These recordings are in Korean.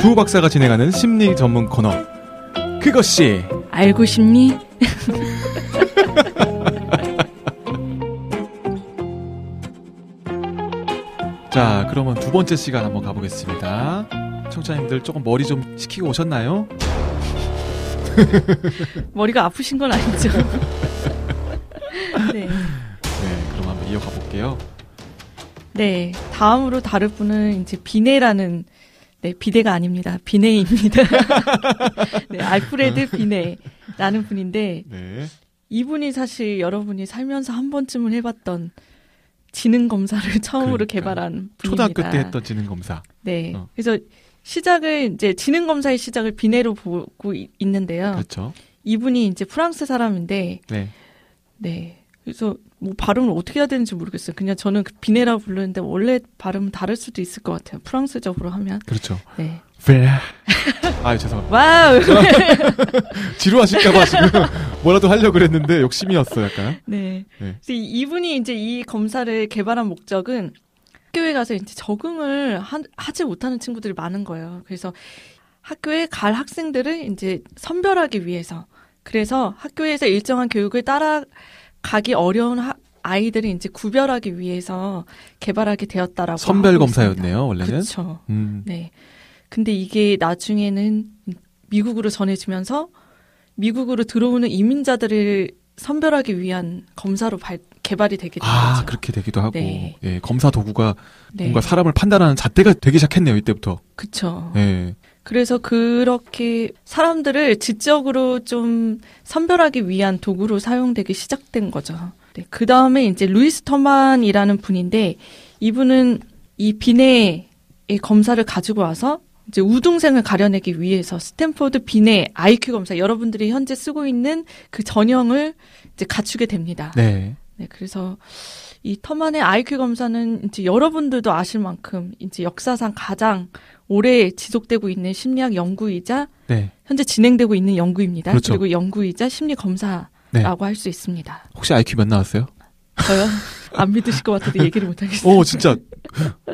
두 박사가 진행하는 심리 전문 코너. 그것이 알고 싶니? 자, 그러면 두 번째 시간 한번 가보겠습니다. 청취자님들 조금 머리 좀 식히고 오셨나요? 머리가 아프신 건 아니죠? 네. 네, 그럼 한번 이어가 볼게요. 네, 다음으로 다룰 분은 이제 비네라는, 네, 비데가 아닙니다. 비네입니다. 네, 알프레드 비네라는 분인데, 네. 이분이 사실 여러분이 살면서 한 번쯤은 해봤던 지능 검사를 처음으로 개발한 분입니다. 초등학교 때 했던 지능 검사. 네, 그래서 시작을 이제 지능 검사의 시작을 비네로 보고 있는데요. 그렇죠. 이분이 이제 프랑스 사람인데, 네, 네. 그래서 뭐 발음을 어떻게 해야 되는지 모르겠어요. 그냥 저는 그 비네라고 부르는데 원래 발음은 다를 수도 있을 것 같아요. 프랑스적으로 하면. 그렇죠. 네. 아, 죄송합니다. 와우. 지루하실까봐 지금 뭐라도 하려고 그랬는데 욕심이었어, 약간. 네. 네. 그래서 이분이 이제 이 검사를 개발한 목적은 학교에 가서 이제 적응을 하지 못하는 친구들이 많은 거예요. 그래서 학교에 갈 학생들을 이제 선별하기 위해서. 그래서 학교에서 일정한 교육을 따라가기 어려운 아이들을 이제 구별하기 위해서 개발하게 되었다라고. 선별 검사였네요, 원래는. 그렇죠. 네. 근데 이게 나중에는 미국으로 전해지면서 미국으로 들어오는 이민자들을 선별하기 위한 검사로 개발이 되게 된 거죠. 그렇게 되기도 하고. 네. 예, 검사 도구가 네. 뭔가 사람을 판단하는 잣대가 되기 시작했네요, 이때부터. 그렇죠. 예. 그래서 그렇게 사람들을 지적으로 좀 선별하기 위한 도구로 사용되기 시작된 거죠. 네. 그 다음에 이제 루이스 터만이라는 분인데 이분은 이 비네의 검사를 가지고 와서 이제 우등생을 가려내기 위해서 스탠포드 비네 IQ 검사, 여러분들이 현재 쓰고 있는 그 전형을 이제 갖추게 됩니다. 네. 네, 그래서 이 터만의 IQ 검사는 이제 여러분들도 아실 만큼 이제 역사상 가장 오래 지속되고 있는 심리학 연구이자 네. 현재 진행되고 있는 연구입니다. 그렇죠. 그리고 연구이자 심리 검사라고 네. 할 수 있습니다. 혹시 IQ 몇 나왔어요? 저요? 안 믿으실 것 같아도 얘기를 못 하겠어요. 오, 진짜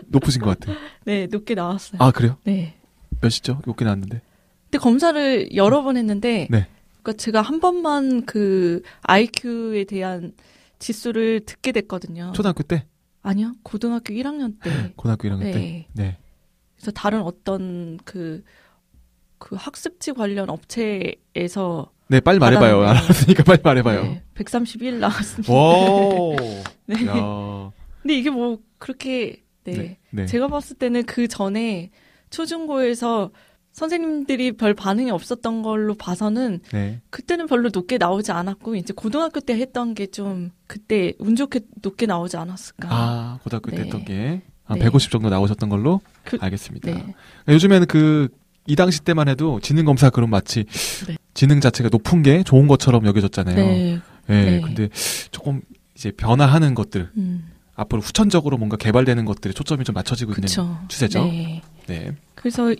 높으신 것 같아요. 네, 높게 나왔어요. 아, 그래요? 네. 몇이죠? 높게 나왔는데. 근데 검사를 여러 번 했는데, 네. 그러니까 제가 한 번만 그 IQ에 대한 지수를 듣게 됐거든요. 초등학교 때? 아니요, 고등학교 1학년 때. 고등학교 1학년 네. 때? 네. 그래서 다른 어떤 그 학습지 관련 업체에서. 네, 빨리 말해봐요. 알았으니까 빨리 말해봐요. 네, 131 나왔습니다. 오. 네. 야. 근데 이게 뭐 그렇게, 네. 네. 제가 봤을 때는 그 전에 초중고에서 선생님들이 별 반응이 없었던 걸로 봐서는 네. 그때는 별로 높게 나오지 않았고 이제 고등학교 때 했던 게 좀 그때 운 좋게 높게 나오지 않았을까. 고등학교 때 네. 했던 게 한 네. 150 정도 나오셨던 걸로 알겠습니다. 네. 요즘에는 이 당시 때만 해도 지능검사 그럼 마치 네. 지능 자체가 높은 게 좋은 것처럼 여겨졌잖아요. 네. 네. 네. 근데 조금 이제 변화하는 것들, 앞으로 후천적으로 뭔가 개발되는 것들에 초점이 좀 맞춰지고 그쵸. 있는 추세죠. 네. 네. 그래서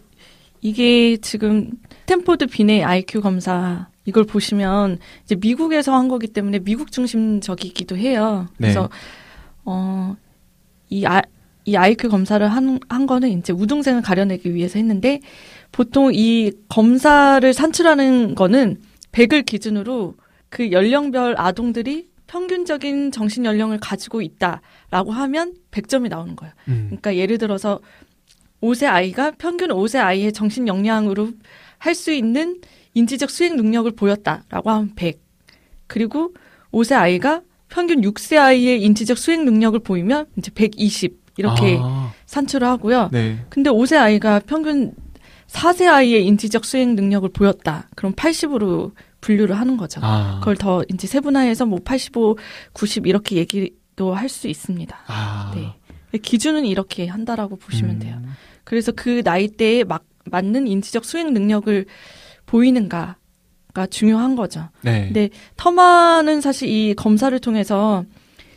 이게 지금 스탠포드 비네 IQ 검사 이걸 보시면 이제 미국에서 한 거기 때문에 미국 중심적이기도 해요. 그래서 이 IQ 검사를 한 거는 이제 우등생을 가려내기 위해서 했는데 보통 이 검사를 산출하는 거는 100을 기준으로 그 연령별 아동들이 평균적인 정신 연령을 가지고 있다라고 하면 100점이 나오는 거예요. 그러니까 예를 들어서 5세 아이가 평균 5세 아이의 정신 역량으로 할 수 있는 인지적 수행 능력을 보였다라고 하면 100. 그리고 5세 아이가 평균 6세 아이의 인지적 수행 능력을 보이면 이제 120 이렇게 산출을 하고요. 네. 근데 5세 아이가 평균 4세 아이의 인지적 수행 능력을 보였다. 그럼 80으로 분류를 하는 거죠. 그걸 더 이제 세분화해서 뭐 85, 90 이렇게 얘기도 할 수 있습니다. 네. 기준은 이렇게 한다라고 보시면 돼요. 그래서 그 나이대에 맞는 인지적 수행 능력을 보이는가가 중요한 거죠. 네. 근데 터만은 사실 이 검사를 통해서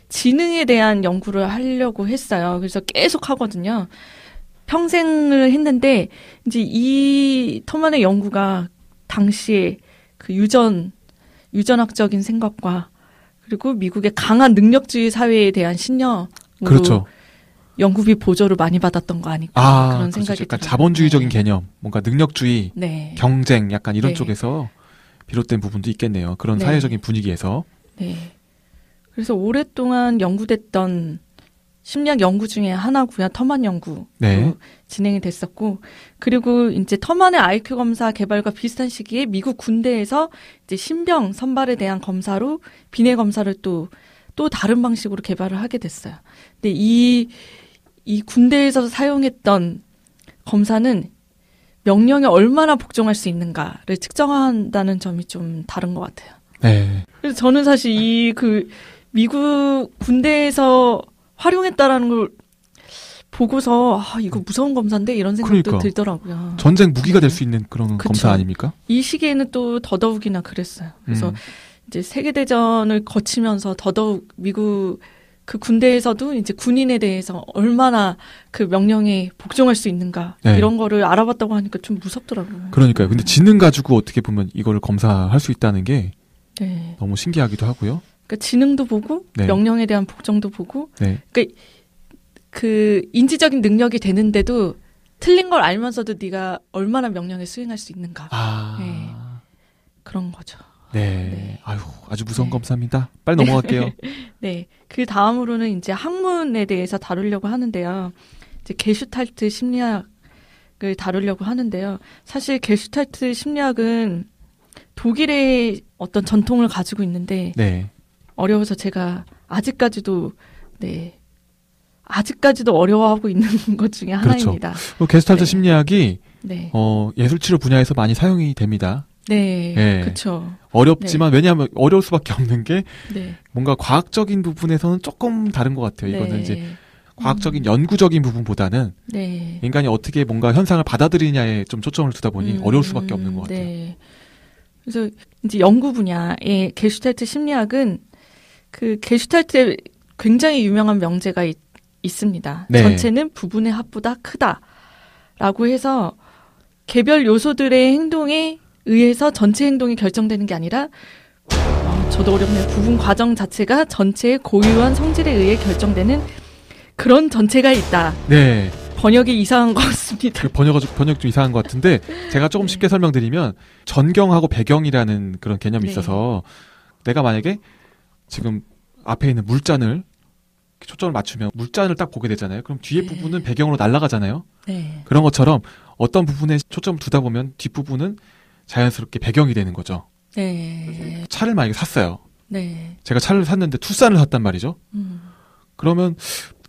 지능에 대한 연구를 하려고 했어요. 그래서 계속 하거든요. 평생을 했는데 이제 이 터만의 연구가 당시에 그 유전학적인 생각과 그리고 미국의 강한 능력주의 사회에 대한 신념으로 그렇죠. 연구비 보조를 많이 받았던 거 아닐까 그런 그렇죠. 생각이 약간 들어요. 자본주의적인 개념, 뭔가 능력주의, 네. 경쟁 약간 이런 네. 쪽에서 비롯된 부분도 있겠네요. 그런 네. 사회적인 분위기에서. 네. 그래서 오랫동안 연구됐던 심리학 연구 중에 하나고요. 터만 연구로 네. 진행이 됐었고, 그리고 이제 터만의 IQ 검사 개발과 비슷한 시기에 미국 군대에서 이제 신병 선발에 대한 검사로 비뇌 검사를 또 다른 방식으로 개발을 하게 됐어요. 근데 이 군대에서 사용했던 검사는 명령에 얼마나 복종할 수 있는가를 측정한다는 점이 좀 다른 것 같아요. 네. 그래서 저는 사실 미국 군대에서 활용했다라는 걸 보고서 이거 무서운 검사인데 이런 생각도 들더라고요. 전쟁 무기가 될 수 있는 그런 그쵸. 검사 아닙니까? 이 시기에는 또 더더욱이나 그랬어요. 그래서 이제 세계대전을 거치면서 더더욱 미국 그 군대에서도 이제 군인에 대해서 얼마나 그 명령에 복종할 수 있는가 네. 이런 거를 알아봤다고 하니까 좀 무섭더라고요. 그러니까요. 근데 지능 가지고 어떻게 보면 이거를 검사할 수 있다는 게 네. 너무 신기하기도 하고요. 그러니까 지능도 보고 네. 명령에 대한 복종도 보고 네. 그러니까 그 인지적인 능력이 되는데도 틀린 걸 알면서도 네가 얼마나 명령에 수행할 수 있는가. 네. 그런 거죠. 네. 네. 아유, 아주 무서운 검사입니다. 빨리 넘어갈게요. 네. 그 다음으로는 이제 학문에 대해서 다루려고 하는데요. 이제 게슈탈트 심리학을 다루려고 하는데요. 사실 게슈탈트 심리학은 독일의 어떤 전통을 가지고 있는데 네. 어려워서 제가 아직까지도 어려워하고 있는 것 중에 하나입니다. 그렇죠. 게스탈트 네. 심리학이 네. 예술치료 분야에서 많이 사용이 됩니다. 네. 네. 그렇죠. 어렵지만 왜냐하면 어려울 수밖에 없는 게 네. 뭔가 과학적인 부분에서는 조금 다른 것 같아요. 이거는 네. 이제 과학적인 연구적인 부분보다는 네. 인간이 어떻게 뭔가 현상을 받아들이냐에 좀 초점을 두다 보니 어려울 수밖에 없는 것 같아요. 네. 그래서 이제 연구 분야의 게슈탈트 심리학은 그 게슈탈트에 굉장히 유명한 명제가 있습니다. 네. 전체는 부분의 합보다 크다라고 해서 개별 요소들의 행동에 의해서 전체 행동이 결정되는 게 아니라 저도 어렵네요. 부분 과정 자체가 전체의 고유한 성질에 의해 결정되는 그런 전체가 있다. 네. 번역이 이상한 것 같습니다. 그 번역 좀 이상한 것 같은데 제가 조금 쉽게 설명드리면 전경하고 배경이라는 그런 개념이 네. 있어서 내가 만약에 지금 앞에 있는 물잔을 초점을 맞추면 물잔을 딱 보게 되잖아요. 그럼 뒤에 네. 부분은 배경으로 날아가잖아요. 네. 그런 것처럼 어떤 부분에 초점을 두다 보면 뒷부분은 자연스럽게 배경이 되는 거죠. 네. 차를 만약에 샀어요. 네. 제가 차를 샀는데 투싼을 샀단 말이죠. 그러면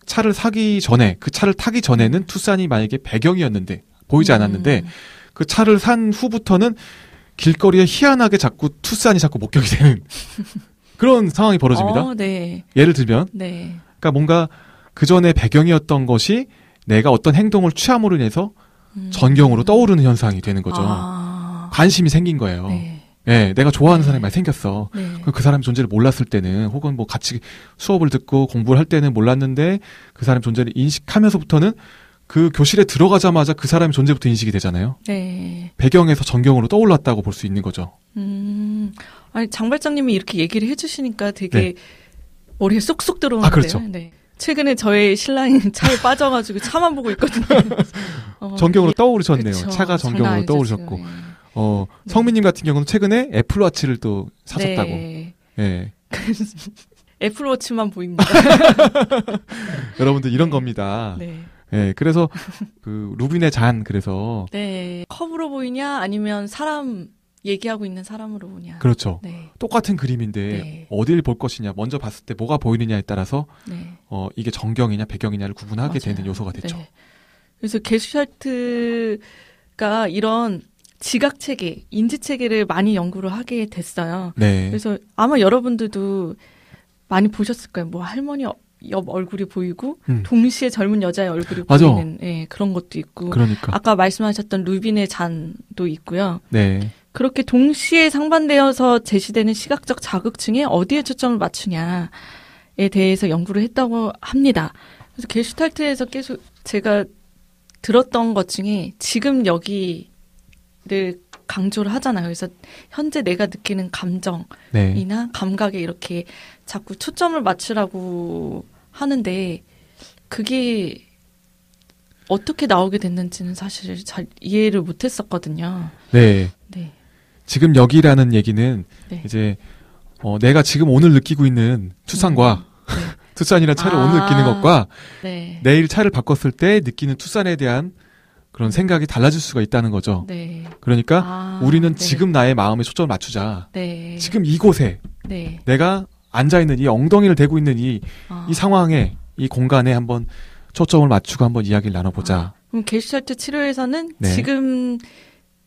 차를 사기 전에 그 차를 타기 전에는 투싼이 만약에 배경이었는데 보이지 않았는데 그 차를 산 후부터는 길거리에 희한하게 자꾸 투싼이 자꾸 목격이 되는 그런 상황이 벌어집니다. 네. 예를 들면 네. 그러니까 뭔가 그 전에 배경이었던 것이 내가 어떤 행동을 취함으로 인해서 전경으로 떠오르는 현상이 되는 거죠. 관심이 생긴 거예요. 네. 네, 내가 좋아하는 네. 사람이 많이 생겼어. 네. 그 사람의 존재를 몰랐을 때는 혹은 뭐 같이 수업을 듣고 공부를 할 때는 몰랐는데 그 사람의 존재를 인식하면서부터는 그 교실에 들어가자마자 그 사람의 존재부터 인식이 되잖아요. 네. 배경에서 전경으로 떠올랐다고 볼 수 있는 거죠. 아니, 장발장님이 이렇게 얘기를 해주시니까 되게 네. 머리에 쏙쏙 들어오는데요. 그렇죠. 네. 최근에 저의 신랑이 차에 빠져가지고 차만 보고 있거든요. 전경으로 떠오르셨네요. 그쵸. 차가 전경으로 장난 떠오르셨고. 아니죠, 성민님 같은 경우는 최근에 애플워치를 또 사셨다고. 네. 예. 애플워치만 보입니다. 여러분들 이런 겁니다. 네. 예, 그래서 그 루빈의 잔 그래서 네. 컵으로 보이냐 아니면 사람 얘기하고 있는 사람으로 보냐. 그렇죠. 네. 똑같은 그림인데 네. 어딜 볼 것이냐, 먼저 봤을 때 뭐가 보이느냐에 따라서 네. 이게 전경이냐 배경이냐를 구분하게 맞아요. 되는 요소가 됐죠. 네. 그래서 게슈탈트가 이런 지각 체계, 인지 체계를 많이 연구를 하게 됐어요. 네. 그래서 아마 여러분들도 많이 보셨을 거예요. 뭐 할머니 옆 얼굴이 보이고 동시에 젊은 여자의 얼굴이 맞아. 보이는 그런 것도 있고. 그러니까. 아까 말씀하셨던 루빈의 잔도 있고요. 네. 그렇게 동시에 상반되어서 제시되는 시각적 자극층에 어디에 초점을 맞추냐에 대해서 연구를 했다고 합니다. 그래서 게슈탈트에서 계속 제가 들었던 것 중에 지금 여기를 강조를 하잖아요. 그래서 현재 내가 느끼는 감정이나 네. 감각에 이렇게 자꾸 초점을 맞추라고 하는데 그게 어떻게 나오게 됐는지는 사실 잘 이해를 못했었거든요. 네. 네. 지금 여기라는 얘기는 네. 이제 내가 지금 오늘 느끼고 있는 투싼과 네. 투싼이라 차를 오늘 느끼는 것과 네. 내일 차를 바꿨을 때 느끼는 투싼에 대한 그런 생각이 달라질 수가 있다는 거죠. 네. 그러니까 우리는 네. 지금 나의 마음에 초점을 맞추자. 네. 지금 이곳에 네. 내가 앉아있는 이 엉덩이를 대고 있는 이 상황에 이 공간에 한번 초점을 맞추고 한번 이야기를 나눠보자. 그럼 게슈탈트 치료에서는 네. 지금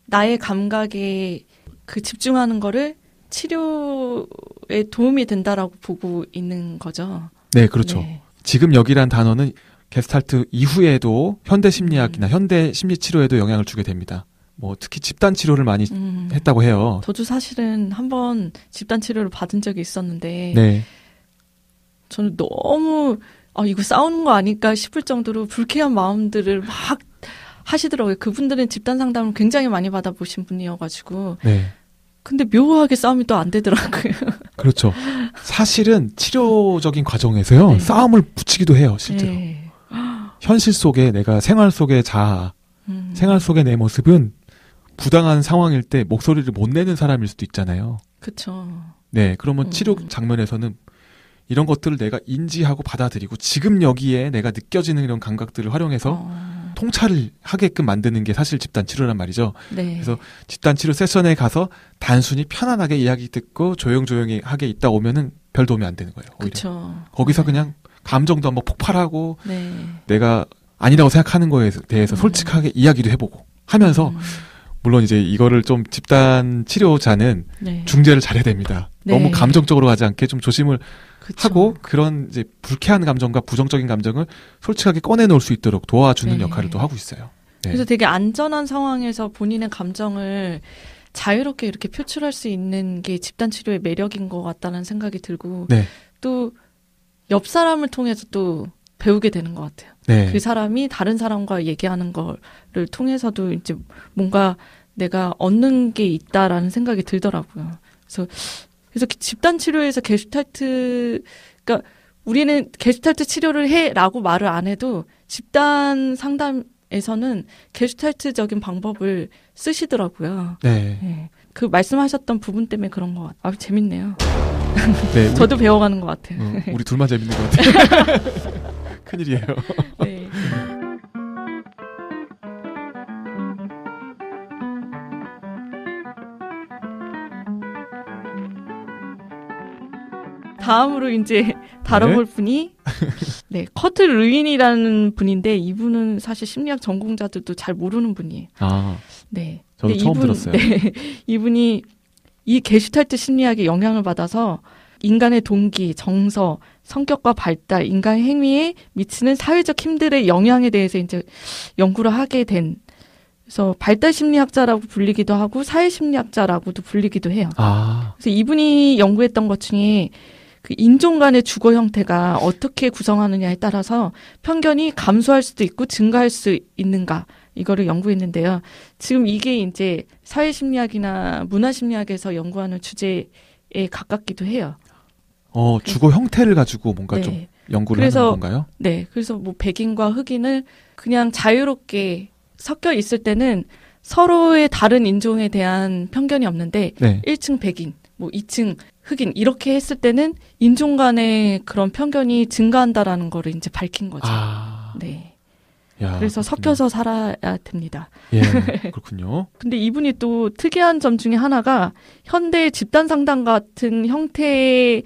나의 감각에 그 집중하는 거를 치료에 도움이 된다라고 보고 있는 거죠. 네, 그렇죠. 네. 지금 여기란 단어는 게스탈트 이후에도 현대 심리학이나 현대 심리 치료에도 영향을 주게 됩니다. 뭐 특히 집단 치료를 많이 했다고 해요. 저도 사실은 한번 집단 치료를 받은 적이 있었는데 네. 저는 너무 이거 싸우는 거 아닐까 싶을 정도로 불쾌한 마음들을 막 하시더라고요. 그분들은 집단 상담을 굉장히 많이 받아보신 분이어가지고. 네. 근데 묘하게 싸움이 또 안 되더라고요. 그렇죠. 사실은 치료적인 과정에서요. 네. 싸움을 붙이기도 해요. 실제로. 네. 현실 속에 내가 생활 속의 자아, 생활 속의 내 모습은 부당한 상황일 때 목소리를 못 내는 사람일 수도 있잖아요. 그렇죠. 네. 그러면 치료 장면에서는 이런 것들을 내가 인지하고 받아들이고 지금 여기에 내가 느껴지는 이런 감각들을 활용해서 통찰을 하게끔 만드는 게 사실 집단 치료란 말이죠. 네. 그래서 집단 치료 세션에 가서 단순히 편안하게 이야기 듣고 조용조용히 하게 있다 오면은 별 도움이 안 되는 거예요. 오히려. 그렇죠. 거기서 그냥 감정도 한번 폭발하고 네. 내가 아니라고 생각하는 거에 대해서 솔직하게 이야기도 해보고 하면서 물론 이제 이거를 좀 집단 치료자는 네. 중재를 잘해야 됩니다. 네. 너무 감정적으로 가지 않게 좀 조심을 그쵸. 하고 그런 이제 불쾌한 감정과 부정적인 감정을 솔직하게 꺼내놓을 수 있도록 도와주는 네. 역할을 또 하고 있어요. 네. 그래서 되게 안전한 상황에서 본인의 감정을 자유롭게 이렇게 표출할 수 있는 게 집단 치료의 매력인 것 같다는 생각이 들고 네. 또 옆 사람을 통해서 또 배우게 되는 것 같아요. 네. 그 사람이 다른 사람과 얘기하는 거를 통해서도 이제 뭔가 내가 얻는 게 있다라는 생각이 들더라고요. 그래서 집단 치료에서 게슈탈트, 그러니까 우리는 게슈탈트 치료를 해라고 말을 안 해도 집단 상담에서는 게슈탈트적인 방법을 쓰시더라고요. 네. 네. 그 말씀하셨던 부분 때문에 그런 것 같아요. 재밌네요. 네. 저도 배워가는 것 같아요. 우리 둘만 재밌는 것 같아요. 큰일이에요. 네. 다음으로 이제 다뤄볼 분이 네, 커트 루인이라는 분인데 이분은 사실 심리학 전공자들도 잘 모르는 분이에요. 아, 네. 저도 처음 들었어요. 네, 이분이 이 게슈탈트 심리학에 영향을 받아서 인간의 동기, 정서, 성격과 발달, 인간의 행위에 미치는 사회적 힘들의 영향에 대해서 이제 연구를 하게 된, 그래서 발달 심리학자라고 불리기도 하고 사회 심리학자라고도 불리기도 해요. 아. 그래서 이분이 연구했던 것 중에 그 인종 간의 주거 형태가 어떻게 구성하느냐에 따라서 편견이 감소할 수도 있고 증가할 수 있는가, 이거를 연구했는데요. 지금 이게 이제 사회 심리학이나 문화 심리학에서 연구하는 주제에 가깝기도 해요. 주거 형태를 가지고 뭔가 네. 좀 연구를 하는 건가요? 네. 그래서 뭐 백인과 흑인을 그냥 자유롭게 섞여 있을 때는 서로의 다른 인종에 대한 편견이 없는데 네. 1층 백인, 뭐 2층 흑인 이렇게 했을 때는 인종 간의 그런 편견이 증가한다라는 거를 이제 밝힌 거죠. 아. 네. 야, 그래서 그렇군요. 섞여서 살아야 됩니다. 예, 그렇군요. 근데 이분이 또 특이한 점 중에 하나가 현대 집단 상담 같은 형태의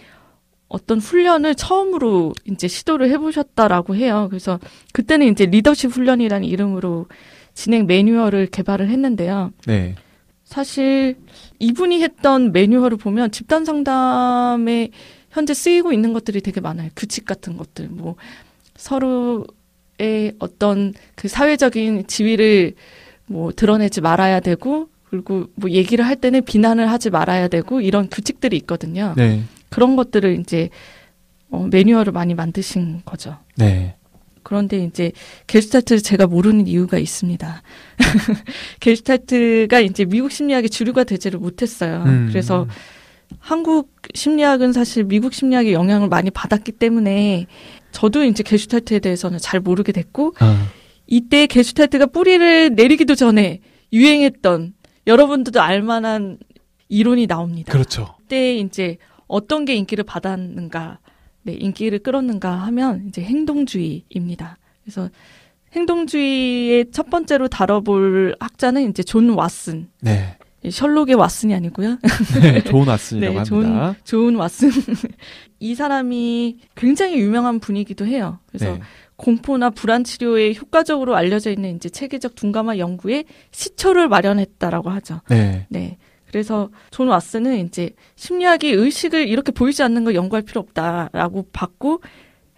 어떤 훈련을 처음으로 이제 시도를 해보셨다라고 해요. 그래서 그때는 이제 리더십 훈련이라는 이름으로 진행 매뉴얼을 개발을 했는데요. 네. 사실 이분이 했던 매뉴얼을 보면 집단 상담에 현재 쓰이고 있는 것들이 되게 많아요. 규칙 같은 것들, 뭐 서로의 어떤 그 사회적인 지위를 뭐 드러내지 말아야 되고, 그리고 뭐 얘기를 할 때는 비난을 하지 말아야 되고 이런 규칙들이 있거든요. 네. 그런 것들을 이제 매뉴얼을 많이 만드신 거죠. 네. 그런데 이제 게슈탈트를 제가 모르는 이유가 있습니다. 게슈탈트가 이제 미국 심리학의 주류가 되지를 못했어요. 그래서 한국 심리학은 사실 미국 심리학의 영향을 많이 받았기 때문에 저도 이제 게슈탈트에 대해서는 잘 모르게 됐고 아. 이때 게슈탈트가 뿌리를 내리기도 전에 유행했던 여러분들도 알만한 이론이 나옵니다. 그렇죠. 그때 이제 어떤 게 인기를 받았는가, 네, 인기를 끌었는가 하면 이제 행동주의입니다. 그래서 행동주의의 첫 번째로 다뤄볼 학자는 이제 존 왓슨. 네. 셜록의 왓슨이 아니고요. 네, 좋은 왓슨이라고 네, 합니다. 좋은 왓슨. 이 사람이 굉장히 유명한 분이기도 해요. 그래서 네. 공포나 불안 치료에 효과적으로 알려져 있는 이제 체계적 둔감화 연구에 시초를 마련했다라고 하죠. 네. 네. 그래서 존 왓슨은 이제 심리학이 의식을 이렇게 보이지 않는 걸 연구할 필요 없다라고 봤고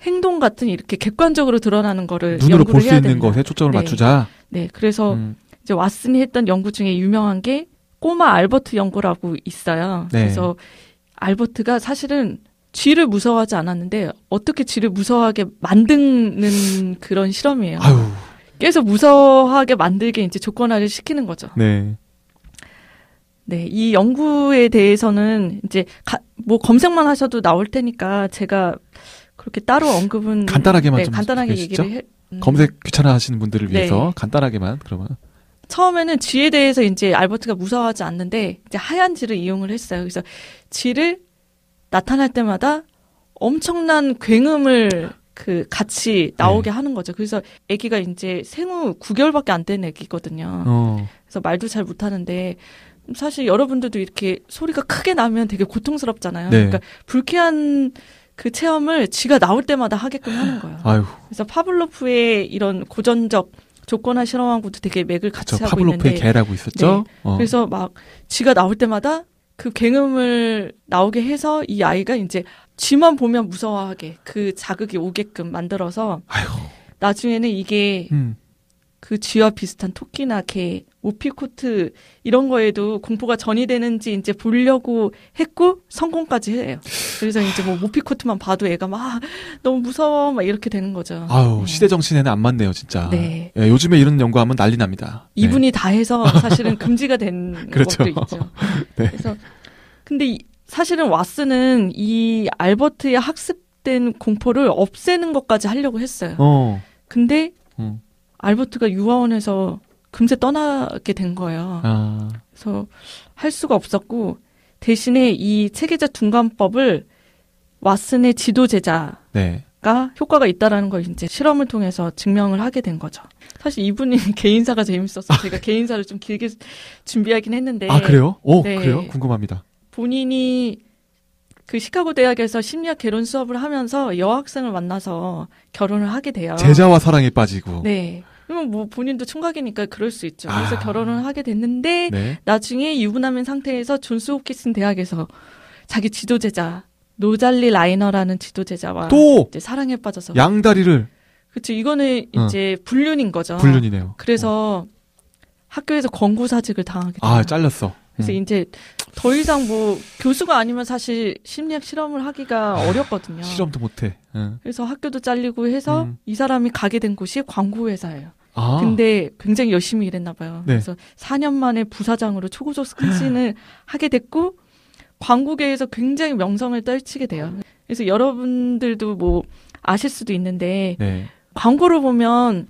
행동 같은 이렇게 객관적으로 드러나는 거를 눈으로 볼 수 있는 된다. 것에 초점을 네. 맞추자. 네. 그래서 이제 왓슨이 했던 연구 중에 유명한 게 꼬마 알버트 연구라고 있어요. 네. 그래서 알버트가 사실은 쥐를 무서워하지 않았는데 어떻게 쥐를 무서워하게 만드는 그런 실험이에요. 아유. 계속 무서워하게 만들게 이제 조건화를 시키는 거죠. 네. 네, 이 연구에 대해서는 이제 뭐 검색만 하셔도 나올 테니까 제가 그렇게 따로 언급은 간단하게만 네, 좀 간단하게 해주시죠? 얘기를 검색 귀찮아하시는 분들을 네. 위해서 간단하게만 그러면. 처음에는 쥐에 대해서 이제 알버트가 무서워하지 않는데 이제 하얀 쥐를 이용을 했어요. 그래서 쥐를 나타날 때마다 엄청난 굉음을 그 같이 나오게 하는 거죠. 그래서 아기가 이제 생후 9개월밖에 안 된 아기거든요. 그래서 말도 잘 못하는데 사실 여러분들도 이렇게 소리가 크게 나면 되게 고통스럽잖아요. 네. 그러니까 불쾌한 그 체험을 쥐가 나올 때마다 하게끔 하는 거예요. 아유. 그래서 파블로프의 이런 고전적 조건화 실험하고도 되게 맥을 같이 그렇죠. 하고 파블로프의 있는데 개라고 있었죠. 네. 그래서 막 쥐가 나올 때마다 그 굉음을 나오게 해서 이 아이가 이제 쥐만 보면 무서워하게 그 자극이 오게끔 만들어서 아유. 나중에는 이게 그 쥐와 비슷한 토끼나 개, 오피코트 이런 거에도 공포가 전이되는지 이제 보려고 했고 성공까지 해요. 그래서 이제 뭐 오피코트만 봐도 애가 막 너무 무서워 막 이렇게 되는 거죠. 아유, 네. 시대 정신에는 안 맞네요, 진짜. 네. 예, 요즘에 이런 연구하면 난리 납니다. 이분이 다 해서 사실은 금지가 된 그렇죠. 것도 있죠. 네. 그래서 근데 사실은 왓슨은 이 알버트의 학습된 공포를 없애는 것까지 하려고 했어요. 근데 알버트가 유아원에서 금세 떠나게 된 거예요. 아. 그래서 할 수가 없었고 대신에 이 체계적 둔감법을 왓슨의 지도 제자가 네. 효과가 있다라는 걸 이제 실험을 통해서 증명을 하게 된 거죠. 사실 이분이 개인사가 재밌어서 제가 개인사를 좀 길게 준비하긴 했는데. 아, 그래요? 네. 그래요? 궁금합니다. 본인이 그 시카고 대학에서 심리학 개론 수업을 하면서 여학생을 만나서 결혼을 하게 돼요. 제자와 사랑에 빠지고. 네. 그러면 뭐 본인도 총각이니까 그럴 수 있죠. 그래서 결혼을 하게 됐는데 네. 나중에 유부남인 상태에서 존스 홉킨슨 대학에서 자기 지도제자 노잘리 라이너라는 지도제자와 또 이제 사랑에 빠져서 양다리를. 그렇죠. 이거는 이제 불륜인 거죠. 불륜이네요. 그래서 학교에서 권고사직을 당하게 돼요. 아, 잘렸어. 그래서 이제 더 이상 뭐 교수가 아니면 사실 심리학 실험을 하기가 어렵거든요. 실험도 못해. 그래서 학교도 잘리고 해서 이 사람이 가게 된 곳이 광고회사예요. 아. 근데 굉장히 열심히 일했나 봐요. 네. 그래서 4년 만에 부사장으로 초고속 승진을 하게 됐고 광고계에서 굉장히 명성을 떨치게 돼요. 그래서 여러분들도 뭐 아실 수도 있는데 네. 광고를 보면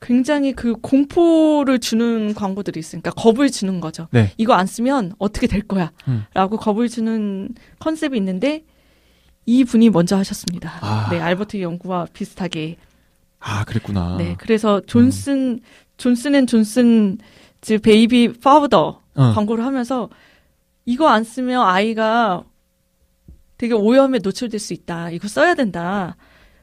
굉장히 그 공포를 주는 광고들이 있으니까 겁을 주는 거죠. 네. 이거 안 쓰면 어떻게 될 거야 라고 겁을 주는 컨셉이 있는데 이 분이 먼저 하셨습니다. 아. 네, 알버트 연구와 비슷하게. 아, 그랬구나. 네, 그래서 존슨 앤 존슨 즉 베이비 파우더 광고를 하면서 이거 안 쓰면 아이가 되게 오염에 노출될 수 있다. 이거 써야 된다.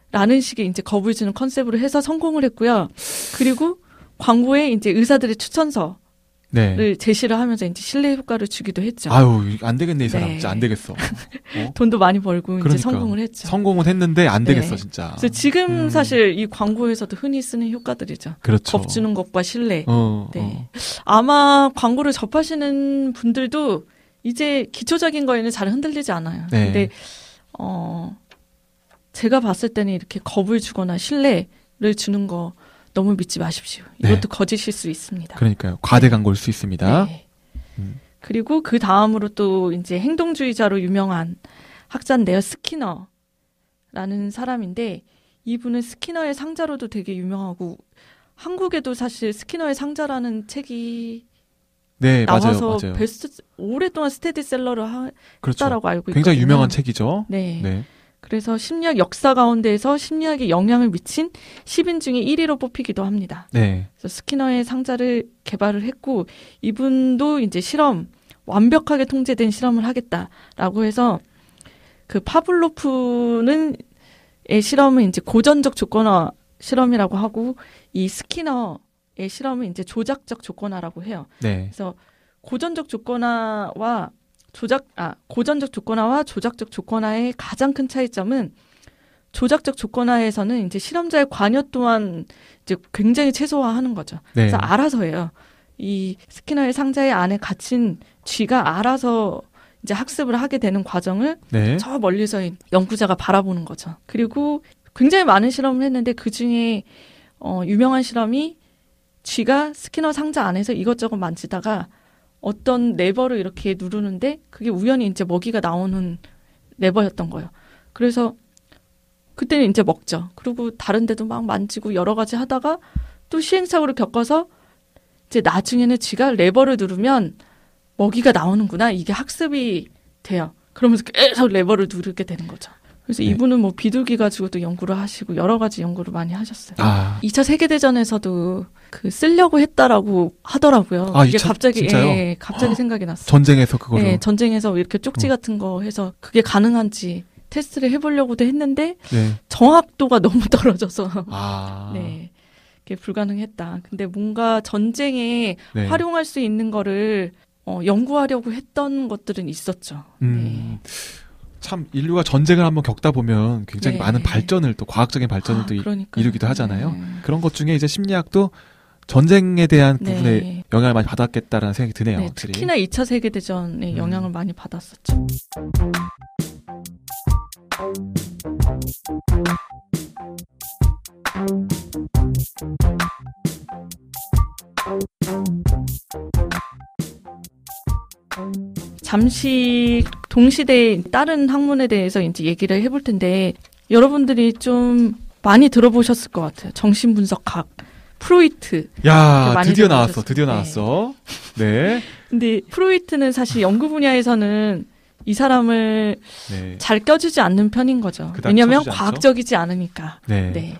라는 식의 이제 겁을 주는 컨셉으로 해서 성공을 했고요. 그리고 광고에 이제 의사들의 추천서를 네. 제시를 하면서 이제 신뢰 효과를 주기도 했죠. 아유, 안 되겠네, 이 사람. 네. 진짜 안 되겠어. 돈도 많이 벌고 그러니까. 이제 성공을 했죠. 성공은 했는데 안 되겠어, 네. 진짜. 그래서 지금 사실 이 광고에서도 흔히 쓰는 효과들이죠. 그렇죠. 겁 주는 것과 신뢰. 어. 아마 광고를 접하시는 분들도 이제 기초적인 거에는 잘 흔들리지 않아요. 네. 근데 제가 봤을 때는 이렇게 겁을 주거나 신뢰를 주는 거 너무 믿지 마십시오. 이것도 네. 거짓일 수 있습니다. 그러니까요. 과대 광고일 수 있습니다. 네. 그리고 그 다음으로 또 이제 행동주의자로 유명한 학자인데요. 스키너라는 사람인데 이분은 스키너의 상자로도 되게 유명하고 한국에도 사실 스키너의 상자라는 책이 네, 나와서 맞아요. 오랫동안 스테디셀러를 그렇죠. 했다라고 알고 있거든요. 굉장히 유명한 책이죠. 네. 네. 그래서 심리학 역사 가운데에서 심리학에 영향을 미친 10인 중에 1위로 뽑히기도 합니다. 네. 그래서 스키너의 상자를 개발을 했고 이분도 이제 완벽하게 통제된 실험을 하겠다라고 해서 그 파블로프는 의 실험은 이제 고전적 조건화 실험이라고 하고 이 스키너의 실험은 이제 조작적 조건화라고 해요. 네. 그래서 고전적 조건화와 조작적 조건화의 가장 큰 차이점은 조작적 조건화에서는 이제 실험자의 관여 또한 이제 굉장히 최소화하는 거죠. 네. 그래서 알아서 해요. 이 스키너의 상자의 안에 갇힌 쥐가 알아서 이제 학습을 하게 되는 과정을 네. 저 멀리서 연구자가 바라보는 거죠. 그리고 굉장히 많은 실험을 했는데 그 중에 유명한 실험이 쥐가 스키너 상자 안에서 이것저것 만지다가 어떤 레버를 이렇게 누르는데 그게 우연히 이제 먹이가 나오는 레버였던 거예요. 그래서 그때는 이제 먹죠. 그리고 다른 데도 막 만지고 여러 가지 하다가 또 시행착오를 겪어서 이제 나중에는 쥐가 레버를 누르면 먹이가 나오는구나. 이게 학습이 돼요. 그러면서 계속 레버를 누르게 되는 거죠. 그래서 네. 이분은 뭐 비둘기 가지고도 연구를 하시고 여러 가지 연구를 많이 하셨어요. 아. 2차 세계대전에서도 그 쓰려고 했다라고 하더라고요. 아, 이게 2차, 갑자기 진짜요? 갑자기 생각이 났어요. 전쟁에서 그걸로. 네, 전쟁에서 이렇게 쪽지 같은 거 해서 그게 가능한지 테스트를 해보려고도 했는데 네. 정확도가 너무 떨어져서 아. 네, 그게 불가능했다. 근데 뭔가 전쟁에 네. 활용할 수 있는 거를 연구하려고 했던 것들은 있었죠. 네. 참 인류가 전쟁을 한번 겪다 보면 굉장히 네. 많은 발전을 또 과학적인 발전을 또 그러니까요. 이루기도 하잖아요. 네. 그런 것 중에 이제 심리학도 전쟁에 대한 네. 부분에 영향을 많이 받았겠다라는 생각이 드네요. 네, 확실히. 특히나 2차 세계대전에 영향을 많이 받았었죠. 잠시 동시대의 다른 학문에 대해서 이제 얘기를 해볼 텐데 여러분들이 좀 많이 들어보셨을 것 같아요. 정신분석학, 프로이트. 야, 많이 드디어 들어보셨을 나왔어. 드디어 네. 나왔어. 네. 근데 프로이트는 사실 연구 분야에서는 이 사람을 네. 잘 껴주지 않는 편인 거죠. 그닥 왜냐하면 쳐주지 않죠? 과학적이지 않으니까. 네. 네.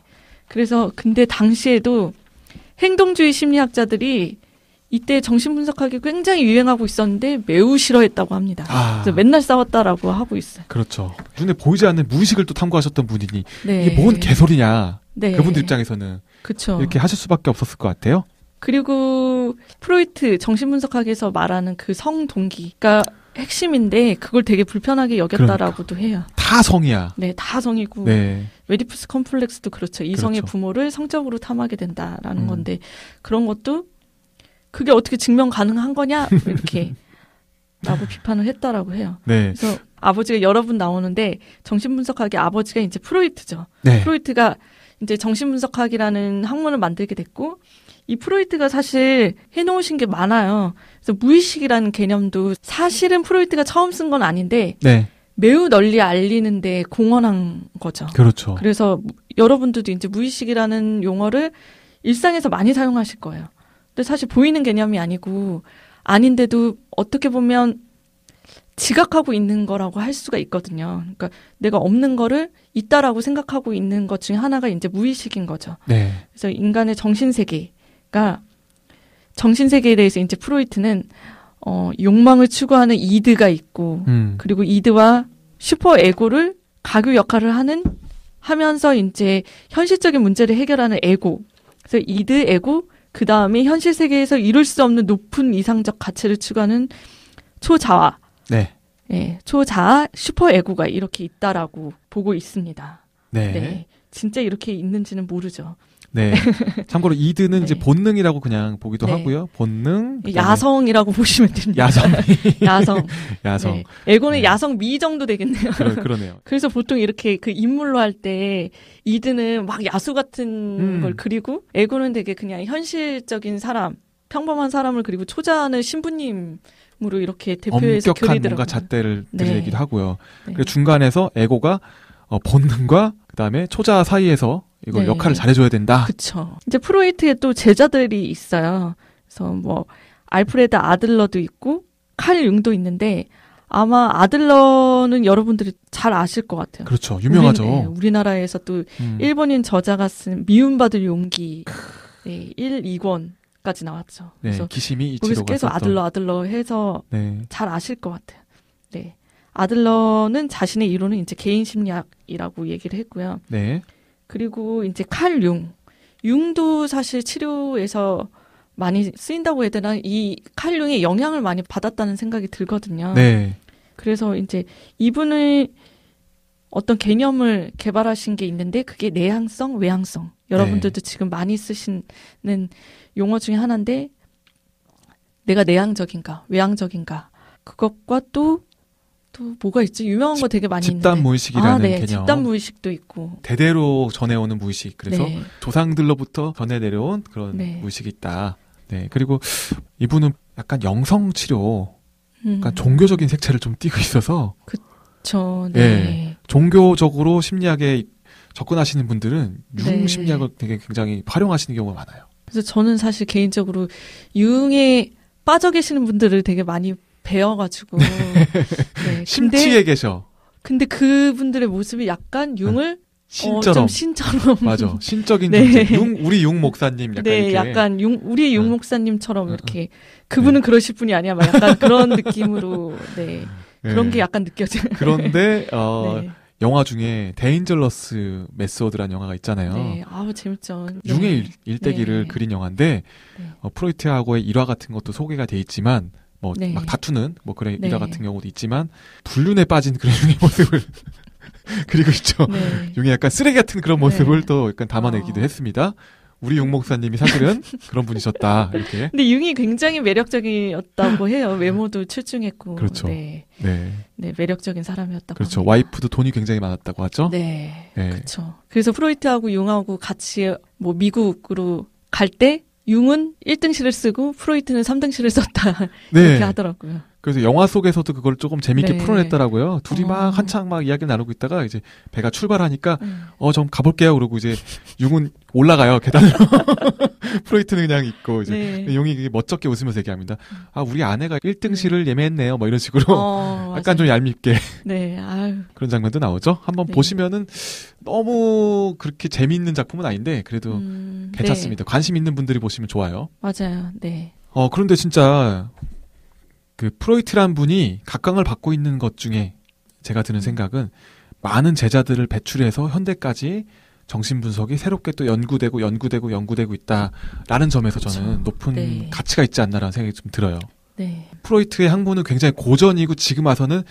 그래서 근데 당시에도 행동주의 심리학자들이 이때 정신분석학이 굉장히 유행하고 있었는데 매우 싫어했다고 합니다. 아. 그래서 맨날 싸웠다라고 하고 있어요. 그렇죠. 눈에 보이지 않는 무의식을 또 탐구하셨던 분이니 네. 이게 뭔 개소리냐. 네. 그분들 입장에서는 그렇죠. 이렇게 하실 수밖에 없었을 것 같아요. 그리고 프로이트 정신분석학에서 말하는 그 성동기가 핵심인데 그걸 되게 불편하게 여겼다라고도 해요. 다 성이야. 네, 다 성이고 네. 웨디푸스 컴플렉스도 그렇죠. 이성의 그렇죠. 부모를 성적으로 탐하게 된다라는 건데 그런 것도 그게 어떻게 증명 가능한 거냐 이렇게 라고 비판을 했다라고 해요. 네. 그래서 아버지가 여러 분 나오는데 정신분석학의 아버지가 이제 프로이트죠. 네. 프로이트가 이제 정신분석학이라는 학문을 만들게 됐고 이 프로이트가 사실 해놓으신 게 많아요. 그래서 무의식이라는 개념도 사실은 프로이트가 처음 쓴 건 아닌데 네. 매우 널리 알리는데 공헌한 거죠. 그렇죠. 그래서 여러분들도 이제 무의식이라는 용어를 일상에서 많이 사용하실 거예요. 근데 사실 보이는 개념이 아니고 아닌데도 어떻게 보면 지각하고 있는 거라고 할 수가 있거든요. 그러니까 내가 없는 거를 있다라고 생각하고 있는 것 중에 하나가 이제 무의식인 거죠. 네. 그래서 인간의 정신세계에 대해서 이제 프로이트는 욕망을 추구하는 이드가 있고 그리고 이드와 슈퍼에고를 가교 역할을 하면서 이제 현실적인 문제를 해결하는 에고. 그래서 이드, 에고, 그 다음에 현실 세계에서 이룰 수 없는 높은 이상적 가치를 추구하는 초자아. 네. 네, 초자아, 슈퍼에고가 이렇게 있다라고 보고 있습니다. 네. 네. 진짜 이렇게 있는지는 모르죠. 네. 참고로 이드는 네. 이제 본능이라고 그냥 보기도 네. 하고요. 본능. 그다음에 야성이라고 보시면 됩니다. 야성. 야성. 야성. 네. 에고는 네. 야성 미 정도 되겠네요. 그러네요. 그래서 보통 이렇게 그 인물로 할 때 이드는 막 야수 같은 걸 그리고 에고는 되게 그냥 현실적인 사람, 평범한 사람을 그리고 초자는 신부님으로 이렇게 대표해서 엄격한 그리더라고요. 뭔가 잣대를 네. 드리기도 하고요. 네. 그리고 중간에서 에고가 본능과 그다음에 초자 사이에서 이걸 네. 역할을 잘해줘야 된다. 그쵸. 이제 프로이트에 또 제자들이 있어요. 그래서 뭐 알프레드 아들러도 있고 칼 융도 있는데 아마 아들러는 여러분들이 잘 아실 것 같아요. 그렇죠. 유명하죠. 우리나라에서 또 일본인 저자가 쓴 미움받을 용기 1, 2권까지 나왔죠. 네, 그래서 기시미 이치로가 거기서 계속 썼던. 아들러 해서 네. 잘 아실 것 같아요. 네. 아들러는 자신의 이론은 이제 개인 심리학이라고 얘기를 했고요. 네. 그리고 이제 칼 융. 융도 사실 치료에서 많이 쓰인다고 해야 되나? 이 칼 융의 영향을 많이 받았다는 생각이 들거든요. 네. 그래서 이제 이분의 어떤 개념을 개발하신 게 있는데 그게 내향성, 외향성. 여러분들도 지금 많이 쓰시는 용어 중에 하나인데 내가 내향적인가, 외향적인가. 그것과 또 뭐가 있지? 유명한 거 되게 많이 있는데. 집단 무의식이라는 네, 개념. 집단 무의식도 있고. 대대로 전해오는 무의식. 그래서 네. 조상들로부터 전해 내려온 그런 네. 무의식이 있다. 네. 그리고 이분은 약간 영성 치료, 약간 음. 종교적인 색채를 좀 띠고 있어서 그쵸. 네. 네. 종교적으로 심리학에 접근하시는 분들은 융 네. 심리학을 되게 굉장히 활용하시는 경우가 많아요. 그래서 저는 사실 개인적으로 융에 빠져 계시는 분들을 되게 많이 배워가지고. 네. 심취해 계셔. 근데 그분들의 모습이 약간 융을 신처럼. 좀 신처럼. 맞아. 신적인 네. 존재. 우리 융 목사님 약간 네, 이렇게. 약간 우리 융 목사님처럼 이렇게 그분은 그러실 분이 아니야. 막 약간 그런 느낌으로 네. 그런 게 약간 느껴져요. 그런데 네. 영화 중에 데인저러스 메소드라는 영화가 있잖아요. 네, 아우 재밌죠. 융의 네. 일대기를 네. 그린 영화인데 네. 프로이트하고의 일화 같은 것도 소개가 돼 있지만 뭐 네. 막 다투는 뭐 그런 네. 일화 같은 경우도 있지만 불륜에 빠진 그런 융의 모습을 그리고 있죠. 네. 융의 약간 쓰레기 같은 그런 모습을 네. 또 약간 담아내기도 했습니다. 우리 융 목사님이 사실은 그런 분이셨다 이렇게. 근데 융이 굉장히 매력적이었다고 해요. 외모도 출중했고. 그렇죠. 네. 네. 네, 매력적인 사람이었다고 그렇죠. 합니다. 와이프도 돈이 굉장히 많았다고 하죠. 네. 네. 그렇죠. 그래서 프로이트하고 융하고 같이 뭐 미국으로 갈 때 융은 1등실을 쓰고 프로이트는 3등실을 썼다. 네. 이렇게 하더라고요. 그래서 영화 속에서도 그걸 조금 재밌게 네. 풀어냈더라고요. 둘이 막 어. 한창 막 이야기를 나누고 있다가 이제 배가 출발하니까 좀 가볼게요. 그러고 이제 융은 올라가요 계단으로. 프로이트는 그냥 있고 이제 네. 용이 되게 멋쩍게 웃으면서 얘기합니다. 아 우리 아내가 1등실을 예매했네요. 뭐 이런 식으로 약간 맞아요. 좀 얄밉게 네, 아유. 그런 장면도 나오죠. 한번 네. 보시면은 너무 그렇게 재미있는 작품은 아닌데 그래도 괜찮습니다. 관심 있는 분들이 보시면 좋아요. 맞아요. 네. 그런데 진짜 그 프로이트란 분이 각광을 받고 있는 것 중에 제가 드는 생각은 많은 제자들을 배출해서 현대까지 정신분석이 새롭게 또 연구되고 있다라는 점에서 저는 그렇죠. 높은 네. 가치가 있지 않나라는 생각이 좀 들어요. 네. 프로이트의 학문은 굉장히 고전이고 지금 와서는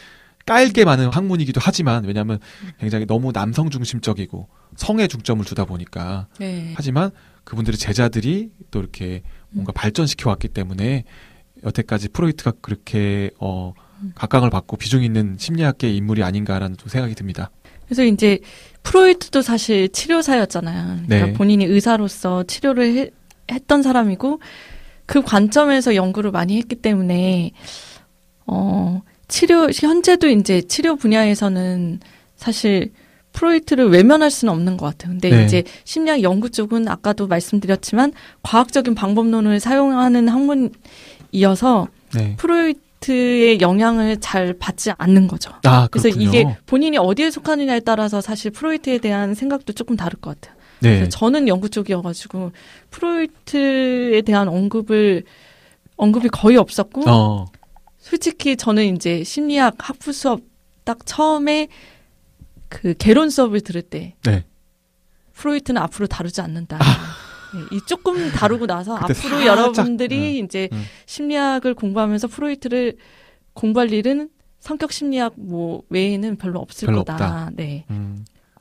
깔게 많은 학문이기도 하지만 왜냐하면 굉장히 너무 남성 중심적이고 성에 중점을 두다 보니까 네. 하지만 그분들의 제자들이 또 이렇게 뭔가 발전시켜 왔기 때문에 여태까지 프로이트가 그렇게 각광을 받고 비중 있는 심리학계의 인물이 아닌가라는 좀 생각이 듭니다. 그래서 이제 프로이트도 사실 치료사였잖아요. 그러니까 네. 본인이 의사로서 치료를 했던 사람이고 그 관점에서 연구를 많이 했기 때문에 현재도 이제 치료 분야에서는 사실 프로이트를 외면할 수는 없는 것 같아요. 근데 네. 이제 심리학 연구 쪽은 아까도 말씀드렸지만 과학적인 방법론을 사용하는 학문이어서 네. 프로이트의 영향을 잘 받지 않는 거죠. 아, 그래서 그렇군요. 이게 본인이 어디에 속하느냐에 따라서 사실 프로이트에 대한 생각도 조금 다를 것 같아요. 네. 그래서 저는 연구 쪽이어가지고 프로이트에 대한 언급이 거의 없었고 솔직히 저는 이제 심리학 학부 수업 딱 처음에 그 개론 수업을 들을 때 네. 프로이트는 앞으로 다루지 않는다. 네, 이 조금 다루고 나서 그때 앞으로 살짝, 여러분들이 이제 심리학을 공부하면서 프로이트를 공부할 일은 성격 심리학 뭐 외에는 별로 없을 별로 거다. 없다. 네.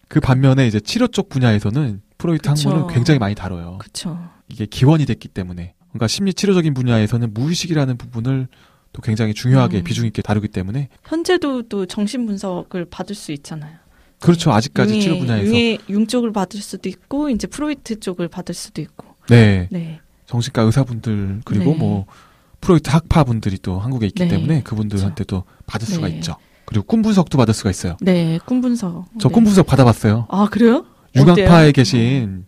그 반면에 이제 치료 쪽 분야에서는 프로이트 그쵸. 학문을 굉장히 많이 다뤄요. 그렇죠. 이게 기원이 됐기 때문에. 그러니까 심리 치료적인 분야에서는 무의식이라는 부분을 또 굉장히 중요하게 비중 있게 다루기 때문에 현재도 또 정신 분석을 받을 수 있잖아요. 그렇죠. 아직까지 치료 분야에서 융 쪽을 받을 수도 있고 이제 프로이트 쪽을 받을 수도 있고. 네. 네. 정신과 의사분들 그리고 네. 뭐 프로이트 학파분들이 또 한국에 있기 네. 때문에 그분들한테도 받을 수가 네. 있죠. 그리고 꿈 분석도 받을 수가 있어요. 네, 꿈 분석. 저 꿈 분석 받아봤어요. 아, 그래요? 유강파에 어때요? 계신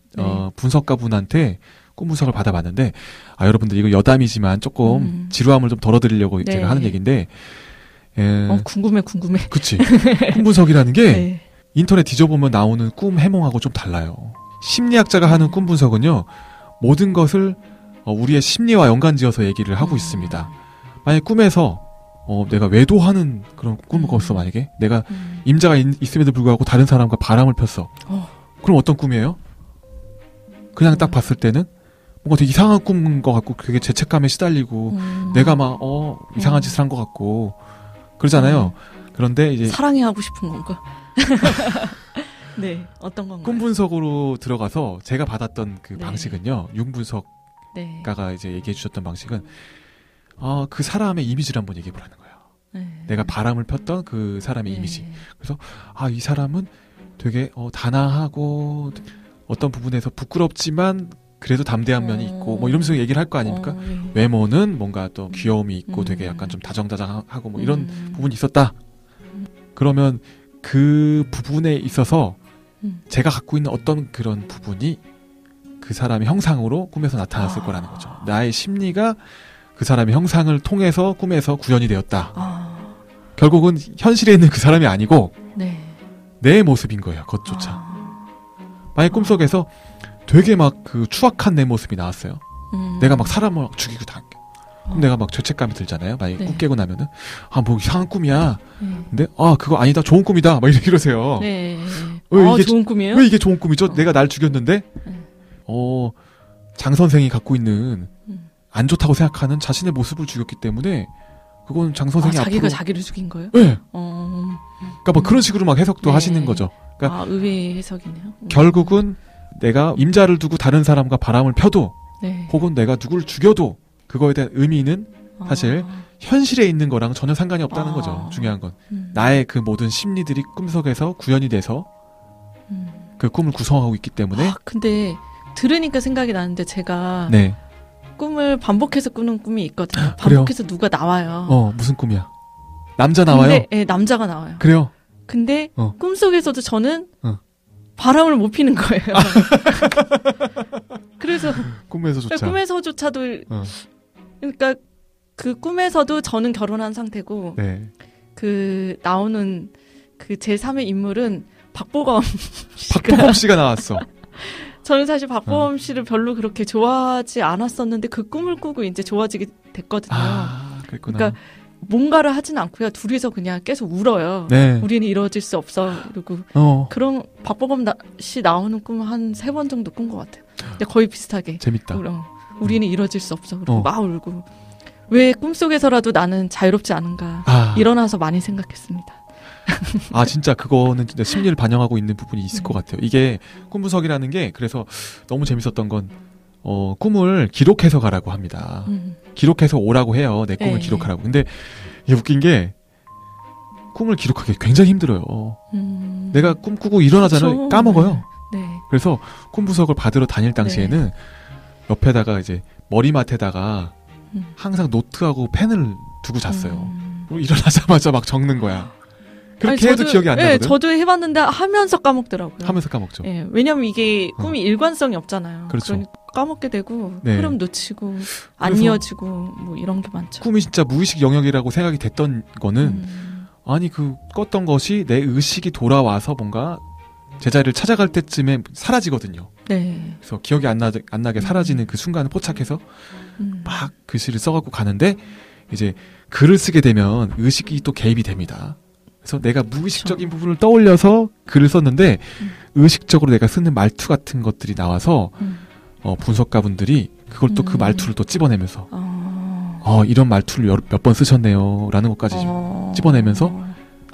분석가분한테 꿈 분석을 받아봤는데 여러분들 이거 여담이지만 조금 지루함을 좀 덜어드리려고 네. 제가 하는 얘기인데 궁금해. 그치. 꿈 분석이라는 게 네. 인터넷 뒤져보면 나오는 꿈 해몽하고 좀 달라요. 심리학자가 하는 꿈 분석은요, 모든 것을 우리의 심리와 연관지어서 얘기를 하고 있습니다. 만약 꿈에서 내가 외도하는 그런 꿈을 꿨어. 만약에 내가 임자가 있음에도 불구하고 다른 사람과 바람을 폈어. 그럼 어떤 꿈이에요? 그냥 딱 봤을 때는 뭔가 되게 이상한 꿈인 것 같고 되게 죄책감에 시달리고 내가 막 이상한 짓을 한 것 같고 그러잖아요. 그런데 이제 사랑해 하고 싶은 건가? 네, 어떤 건가요? 꿈 분석으로 들어가서 제가 받았던 그 네. 방식은요, 융분석가가 네. 이제 얘기해 주셨던 방식은 그 사람의 이미지를 한번 얘기해 보라는 거예요. 네. 내가 바람을 폈던 그 사람의 네. 이미지. 그래서 이 사람은 되게 단아하고 어떤 부분에서 부끄럽지만 그래도 담대한 면이 있고 뭐 이러면서 얘기를 할 거 아닙니까? 네. 외모는 뭔가 또 귀여움이 있고 되게 약간 좀 다정다정하고 뭐 이런 부분이 있었다. 그러면 그 부분에 있어서 제가 갖고 있는 어떤 그런 부분이 그 사람의 형상으로 꿈에서 나타났을 거라는 거죠. 나의 심리가 그 사람의 형상을 통해서 꿈에서 구현이 되었다. 결국은 현실에 있는 그 사람이 아니고 네. 내 모습인 거예요. 그것조차. 만약 꿈속에서 되게 막 그 추악한 내 모습이 나왔어요. 내가 막 사람을 막 죽이고 다. 그럼 내가 막 죄책감이 들잖아요. 만약에 네. 꿈 깨고 나면은 뭐 이상한 꿈이야. 네. 근데 그거 아니다. 좋은 꿈이다. 막 이러세요. 네. 왜 이게 좋은 꿈이에요? 왜 이게 좋은 꿈이죠? 내가 날 죽였는데 장 선생이 갖고 있는 안 좋다고 생각하는 자신의 모습을 죽였기 때문에 그건 장 선생이 자기가 앞으로 자기를 죽인 거예요? 네. 그러니까 뭐 그런 식으로 막 해석도 네. 하시는 거죠. 그러니까 의외의 해석이네요. 결국은 내가 임자를 두고 다른 사람과 바람을 펴도 네. 혹은 내가 누구를 죽여도 그거에 대한 의미는 사실 현실에 있는 거랑 전혀 상관이 없다는 거죠. 중요한 건 나의 그 모든 심리들이 꿈속에서 구현이 돼서 그 꿈을 구성하고 있기 때문에. 근데 들으니까 생각이 나는데 제가 네. 꿈을 반복해서 꾸는 꿈이 있거든요. 그래요? 반복해서 누가 나와요. 무슨 꿈이야? 남자 나와요? 근데, 네, 남자가 나와요. 그래요? 근데 꿈속에서도 저는 바람을 못 피는 거예요. 그래서 꿈에서조차도 그러니까 그 꿈에서도 저는 결혼한 상태고 네. 그 나오는 그 제3의 인물은 박보검 씨가 나왔어. 저는 사실 박보검 씨를 별로 그렇게 좋아하지 않았었는데 그 꿈을 꾸고 이제 좋아지게 됐거든요. 그랬구나. 그러니까 뭔가를 하진 않고요. 둘이서 그냥 계속 울어요. 네. 우리는 이루어질 수 없어. 그리고 그런 박보검 씨 나오는 꿈을 한 3번 정도 꾼 것 같아요. 근데 거의 비슷하게. 재밌다. 우리는 이루어질 수 없어. 그리고 막 울고. 왜 꿈속에서라도 나는 자유롭지 않은가. 일어나서 많이 생각했습니다. 진짜 그거는 진짜 심리를 반영하고 있는 부분이 있을 것 같아요. 이게 꿈 분석이라는 게 그래서 너무 재밌었던 건 꿈을 기록해서 가라고 합니다. 기록해서 오라고 해요. 내 꿈을 기록하라고. 근데 이게 웃긴 게 꿈을 기록하기 굉장히 힘들어요. 내가 꿈꾸고 일어나잖아요. 그렇죠. 까먹어요. 네. 그래서 꿈 분석을 받으러 다닐 당시에는 옆에다가 이제 머리맡에다가 항상 노트하고 펜을 두고 잤어요. 그리고 일어나자마자 막 적는 거야. 그렇게 해도 기억이 안 나거든. 저도 해봤는데 하면서 까먹더라고요. 하면서 까먹죠. 왜냐면 이게 꿈이 일관성이 없잖아요. 그렇죠. 그러니까 까먹게 되고 네. 흐름 놓치고 안 이어지고 뭐 이런 게 많죠. 꿈이 진짜 무의식 영역이라고 생각이 됐던 거는 그 꿨던 것이 내 의식이 돌아와서 뭔가 제자리를 찾아갈 때쯤에 사라지거든요. 네. 그래서 기억이 안 나게 사라지는 그 순간을 포착해서 막 글씨를 써갖고 가는데 이제 글을 쓰게 되면 의식이 또 개입이 됩니다. 그래서 내가 무의식적인 부분을 떠올려서 글을 썼는데 의식적으로 내가 쓰는 말투 같은 것들이 나와서 분석가분들이 그걸 또 그 말투를 또 찝어내면서 이런 말투를 몇 번 쓰셨네요 라는 것까지 찝어내면서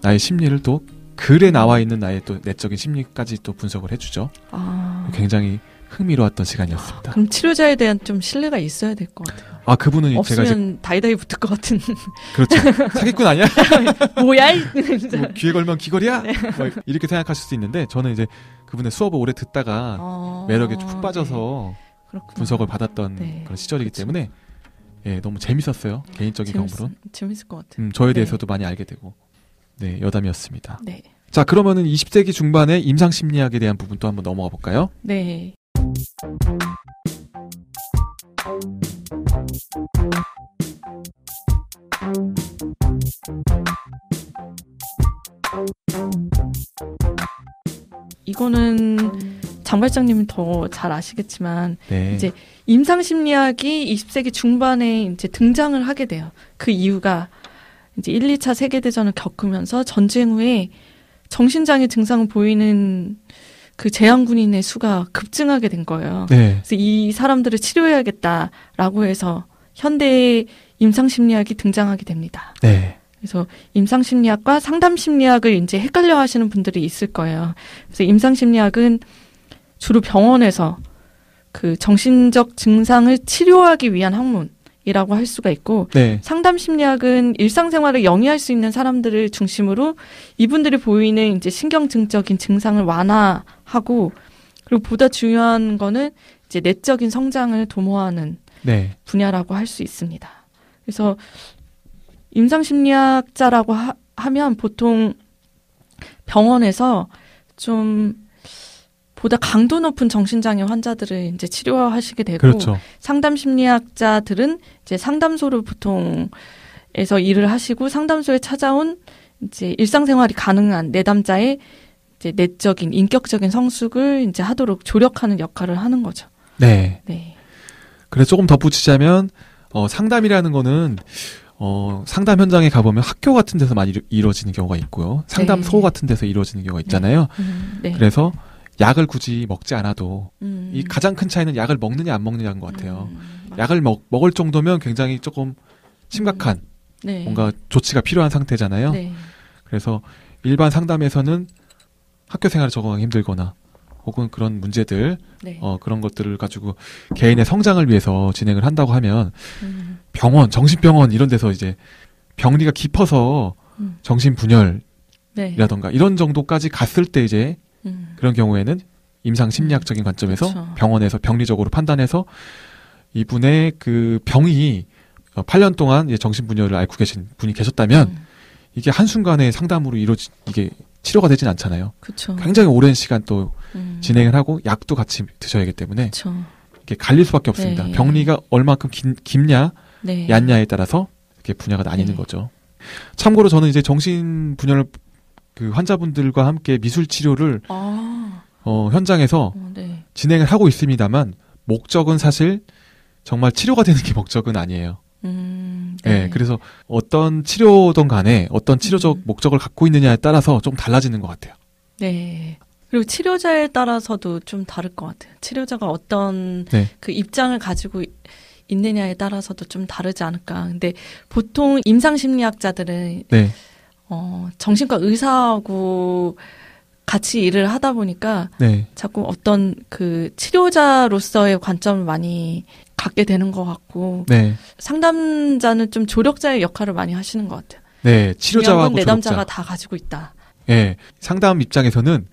나의 심리를 또 글에 나와 있는 나의 또 내적인 심리까지 또 분석을 해주죠. 굉장히 흥미로웠던 시간이었습니다. 그럼 치료자에 대한 좀 신뢰가 있어야 될 것 같아요. 그분은 없으면 제가 이제 다이다이 붙을 것 같은. 그렇죠. 사기꾼 아니야? 뭐야? 뭐 귀에 걸면 귀걸이야? 네. 뭐 이렇게 생각하실 수 있는데 저는 이제 그분의 수업을 오래 듣다가 매력에 푹 빠져서 분석을 받았던 그런 시절이기 때문에 너무 재밌었어요. 개인적인 경험으로. 재밌을 것 같아요. 저에 대해서도 많이 알게 되고. 네, 여담이었습니다. 네. 자, 그러면은 20세기 중반의 임상심리학에 대한 부분 또 한번 넘어가 볼까요? 네. 이거는 장발장님이 더 잘 아시겠지만 네. 이제 임상심리학이 20세기 중반에 이제 등장을 하게 돼요. 그 이유가 이제 1, 2차 세계대전을 겪으면서 전쟁 후에 정신장애 증상을 보이는 그 재향군인의 수가 급증하게 된 거예요. 네. 그래서 이 사람들을 치료해야겠다라고 해서 현대의 임상심리학이 등장하게 됩니다. 네. 그래서 임상심리학과 상담심리학을 이제 헷갈려 하시는 분들이 있을 거예요. 그래서 임상심리학은 주로 병원에서 그 정신적 증상을 치료하기 위한 학문이라고 할 수가 있고, 네. 상담심리학은 일상생활을 영위할 수 있는 사람들을 중심으로 이분들이 보이는 이제 신경증적인 증상을 완화하고, 그리고 보다 중요한 거는 이제 내적인 성장을 도모하는 네. 분야라고 할 수 있습니다. 그래서 임상심리학자라고 하면 보통 병원에서 좀 보다 강도 높은 정신장애 환자들을 이제 치료하시게 되고, 그렇죠. 상담심리학자들은 이제 상담소를 보통에서 일을 하시고, 상담소에 찾아온 이제 일상생활이 가능한 내담자의 이제 내적인 인격적인 성숙을 이제 하도록 조력하는 역할을 하는 거죠. 네. 네. 그래서 조금 덧붙이자면 상담이라는 거는 상담 현장에 가보면 학교 같은 데서 많이 이루어지는 경우가 있고요. 상담소 네. 같은 데서 이루어지는 경우가 있잖아요. 네. 그래서 약을 굳이 먹지 않아도 이 가장 큰 차이는 약을 먹느냐 안 먹느냐인 것 같아요. 약을 먹을 정도면 굉장히 조금 심각한 네. 뭔가 조치가 필요한 상태잖아요. 네. 그래서 일반 상담에서는 학교 생활에 적응하기 힘들거나 혹은 그런 문제들 네. 그런 것들을 가지고 개인의 성장을 위해서 진행을 한다고 하면 병원, 정신병원 이런 데서 이제 병리가 깊어서 정신분열이라던가 네. 이런 정도까지 갔을 때 이제 그런 경우에는 임상심리학적인 관점에서 그렇죠. 병원에서 병리적으로 판단해서 이분의 그 병이 8년 동안 이제 정신분열을 앓고 계신 분이 계셨다면 이게 한순간에 상담으로 이게 치료가 되진 않잖아요. 그렇죠. 굉장히 오랜 시간 또 진행을 하고 약도 같이 드셔야 하기 때문에 그렇죠. 이게 갈릴 수밖에 없습니다. 네. 병리가 얼마큼 깊냐 네. 얕냐에 따라서 이렇게 분야가 나뉘는 네. 거죠. 참고로 저는 이제 정신분열 그 환자분들과 함께 미술 치료를 현장에서 네. 진행을 하고 있습니다만 목적은 사실 정말 치료가 되는 게 목적은 아니에요. 네. 그래서 어떤 치료든 간에 어떤 치료적 목적을 갖고 있느냐에 따라서 좀 달라지는 것 같아요. 네. 그리고 치료자에 따라서도 좀 다를 것 같아요. 치료자가 어떤 네. 그 입장을 가지고 있느냐에 따라서도 좀 다르지 않을까. 근데 보통 임상심리학자들은 네. 정신과 의사하고 같이 일을 하다 보니까 네. 자꾸 어떤 그 치료자로서의 관점을 많이 갖게 되는 것 같고 네. 상담자는 좀 조력자의 역할을 많이 하시는 것 같아요. 네. 치료자하고 내담자가 조력자. 다 가지고 있다. 네. 상담 입장에서는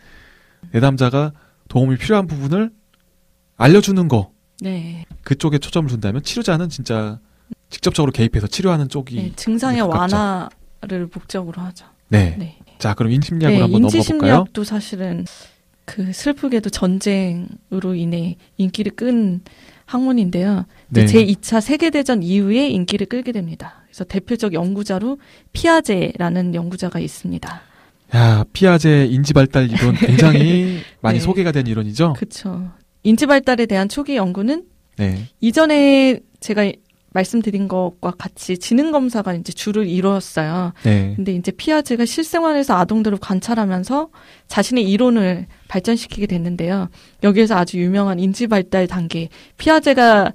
내담자가 도움이 필요한 부분을 알려주는 거. 네. 그쪽에 초점을 둔다면 치료자는 진짜 직접적으로 개입해서 치료하는 쪽이 네, 증상의 가깝죠. 완화를 목적으로 하죠. 네. 네. 자, 그럼 인심리학으로 네, 한번 넘어가 볼까요? 인지심리학도 사실은 그 슬프게도 전쟁으로 인해 인기를 끈 학문인데요. 네. 제2차 세계대전 이후에 인기를 끌게 됩니다. 그래서 대표적 연구자로 피아제라는 연구자가 있습니다. 야, 피아제 인지발달 이론 굉장히 많이 네. 소개가 된 이론이죠? 그렇죠. 인지발달에 대한 초기 연구는 네. 이전에 제가 말씀드린 것과 같이 지능검사가 이제 주를 이루었어요. 네. 근데 이제 피아제가 실생활에서 아동들을 관찰하면서 자신의 이론을 발전시키게 됐는데요. 여기에서 아주 유명한 인지발달 단계, 피아제가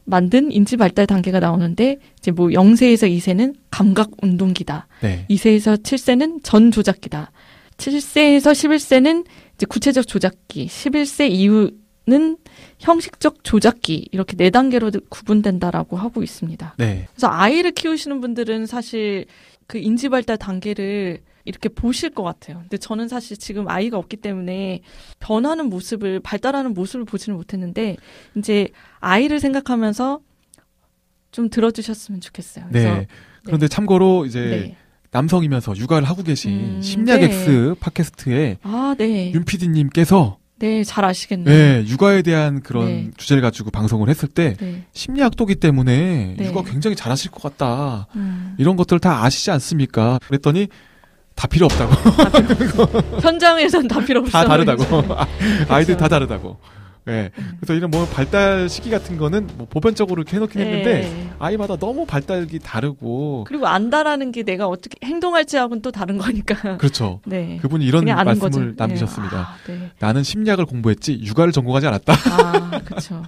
만든 인지발달 단계가 나오는데 이제 뭐 0세에서 2세는 감각 운동기다. 네. 2세에서 7세는 전 조작기다. 7세에서 11세는 이제 구체적 조작기, 11세 이후는 형식적 조작기, 이렇게 4단계로 구분된다라고 하고 있습니다. 네. 그래서 아이를 키우시는 분들은 사실 그 인지발달 단계를 이렇게 보실 것 같아요. 근데 저는 사실 지금 아이가 없기 때문에 변하는 모습을, 발달하는 모습을 보지는 못했는데, 이제 아이를 생각하면서 좀 들어주셨으면 좋겠어요. 그래서 네. 그런데 참고로 이제 네. 남성이면서 육아를 하고 계신 심리학 네. X 팟캐스트에 네. 윤 PD님께서 네, 잘 아시겠네요. 네, 육아에 대한 그런 네. 주제를 가지고 방송을 했을 때 네. 심리학도기 때문에 네. 육아 굉장히 잘하실 것 같다. 이런 것들 다 아시지 않습니까? 그랬더니 다 필요 없다고. 현장에선 다 필요 없어. 다 다르다고. 아이들 그쵸. 다 다르다고. 네. 그래서 이런 뭐 발달 시기 같은 거는 뭐 보편적으로 이렇게 해놓긴 했는데 아이마다 너무 발달이 다르고. 그리고 안다라는 게 내가 어떻게 행동할지하고는 또 다른 거니까. 그렇죠. 네. 그분이 이런 그냥 아는 말씀을 거죠. 남기셨습니다. 네. 네. 나는 심리학을 공부했지 육아를 전공하지 않았다. 그렇죠.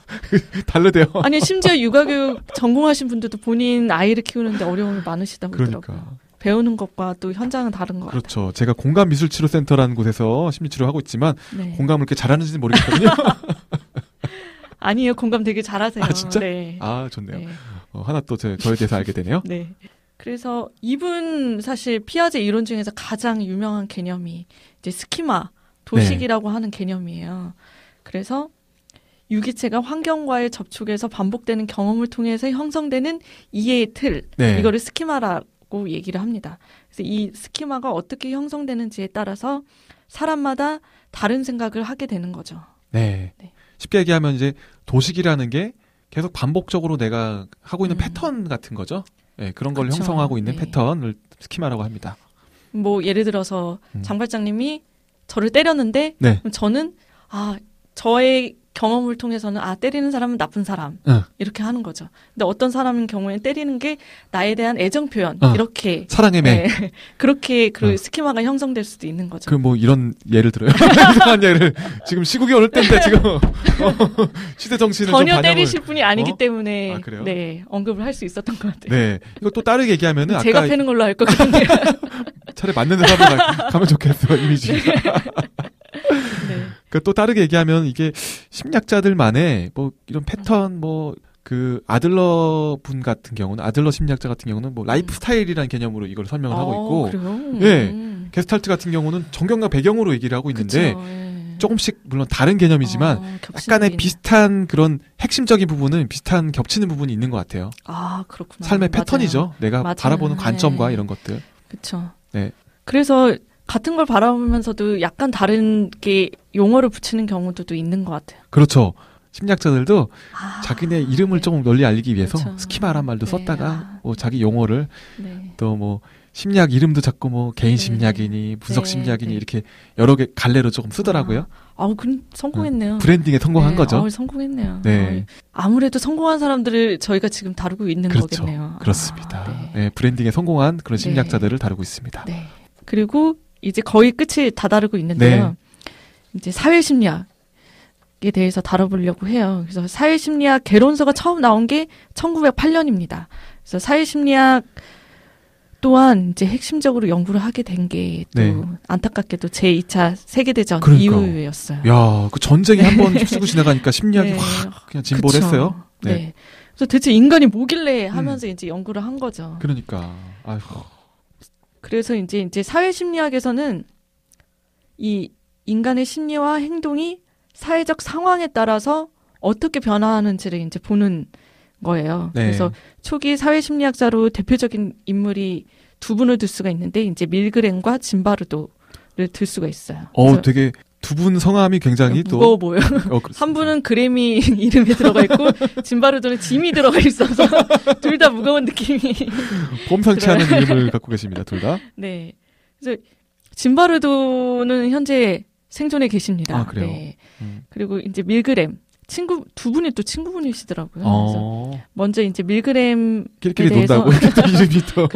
다르대요. 아니 심지어 육아교육 전공하신 분들도 본인 아이를 키우는데 어려움이 많으시다고 그러더라고요. 그러니까. 배우는 것과 또 현장은 다른 것 같아요. 그렇죠. 제가 공감미술치료센터라는 곳에서 심리치료를 하고 있지만 네. 공감을 그렇게 잘하는지는 모르겠거든요. 아니에요. 공감 되게 잘하세요. 아, 진짜? 네. 아, 좋네요. 네. 하나 또 저에 대해서 알게 되네요. 네. 그래서 이분 사실 피아제 이론 중에서 가장 유명한 개념이 이제 스키마, 도식이라고 하는 개념이에요. 그래서 유기체가 환경과의 접촉에서 반복되는 경험을 통해서 형성되는 이해의 틀, 네. 이거를 스키마라고 얘기를 합니다. 그래서 이 스키마가 어떻게 형성되는지에 따라서 사람마다 다른 생각을 하게 되는 거죠. 네. 네. 쉽게 얘기하면 이제 도식이라는 게 계속 반복적으로 내가 하고 있는 패턴 같은 거죠. 네, 그런 걸 그쵸. 형성하고 있는 네. 패턴을 스키마라고 합니다. 뭐 예를 들어서 장 발장님이 저를 때렸는데 네. 그럼 저는 저의 경험을 통해서는 때리는 사람은 나쁜 사람 이렇게 하는 거죠. 근데 어떤 사람인 경우에는 때리는 게 나에 대한 애정 표현 이렇게 사랑의 매 그렇게 그 스키마가 형성될 수도 있는 거죠. 그 뭐 이런 예를 들어요. 이상한 예를 지금 시국이 어느 때인데 지금 시대 정신을 좀 전혀 반영을 때리실 분이 아니기 때문에 그래요? 네 언급을 할 수 있었던 것 같아요. 네. 이거 또 다르게 얘기하면은 제가 아까 패는 걸로 알 것 같네요. 차라리 맞는 사람을 가면 좋겠어 이미지. 네. 또 다르게 얘기하면 이게 심리학자들만의 뭐 이런 패턴 그 아들러 분 같은 경우는 아들러 심리학자 같은 경우는 뭐 라이프 스타일이라는 개념으로 이걸 설명을 하고 있고 그래요? 예. 게스탈트 같은 경우는 정경과 배경으로 얘기를 하고 있는데 그쵸, 조금씩 물론 다른 개념이지만 약간의 비슷한 그런 핵심적인 부분은 비슷한 겹치는 부분이 있는 것 같아요. 그렇구나. 삶의 맞아요. 패턴이죠. 내가 맞아요. 바라보는 관점과 이런 것들. 그렇죠. 네. 그래서 같은 걸 바라보면서도 약간 다른 게 용어를 붙이는 경우도 있는 것 같아요. 그렇죠. 심리학자들도 자기네 이름을 조금 널리 알리기 위해서 그렇죠. 스키마란 말도 썼다가 뭐 자기 용어를 또 뭐 심리학 이름도 자꾸 뭐 개인 심리학이니 분석 심리학이니 이렇게 여러 개 갈래로 조금 쓰더라고요. 그럼 성공했네요. 브랜딩에 성공한 거죠. 성공했네요. 네. 아무래도 성공한 사람들을 저희가 지금 다루고 있는 그렇죠. 거겠네요. 그렇습니다. 네, 브랜딩에 성공한 그런 심리학자들을 다루고 있습니다. 네. 그리고 이제 거의 끝을 다다르고 있는데요. 이제 사회심리학에 대해서 다뤄보려고 해요. 그래서 사회심리학 개론서가 처음 나온 게 1908년입니다. 그래서 사회심리학 또한 이제 핵심적으로 연구를 하게 된 게 또 안타깝게도 제2차 세계대전 이후였어요. 야, 그 전쟁이 한번 쓰고 지나가니까 심리학이 확 그냥 진보를 했어요. 네. 그래서 대체 인간이 뭐길래 하면서 이제 연구를 한 거죠. 그러니까. 아이고. 그래서 이제 사회심리학에서는 이 인간의 심리와 행동이 사회적 상황에 따라서 어떻게 변화하는지를 이제 보는 거예요. 그래서 초기 사회심리학자로 대표적인 인물이 두 분을 들 수가 있는데 이제 밀그램과 짐바르도를 들 수가 있어요. 되게 두 분 성함이 굉장히 무거워 보여요. 한 분은 그램이 이름에 들어가 있고 짐바르도는 짐이 들어가 있어서 둘 다 무거운 느낌이 범상치 않은 이름을 갖고 계십니다. 둘 다. 네. 그래서 짐바르도는 현재 생존해 계십니다. 그래요? 네. 그리고 이제 밀그램 두 분이 또 친구분이시더라고요. 그래서 먼저 이제 밀그램에 끼리끼리 대해서 논다고 이름이 또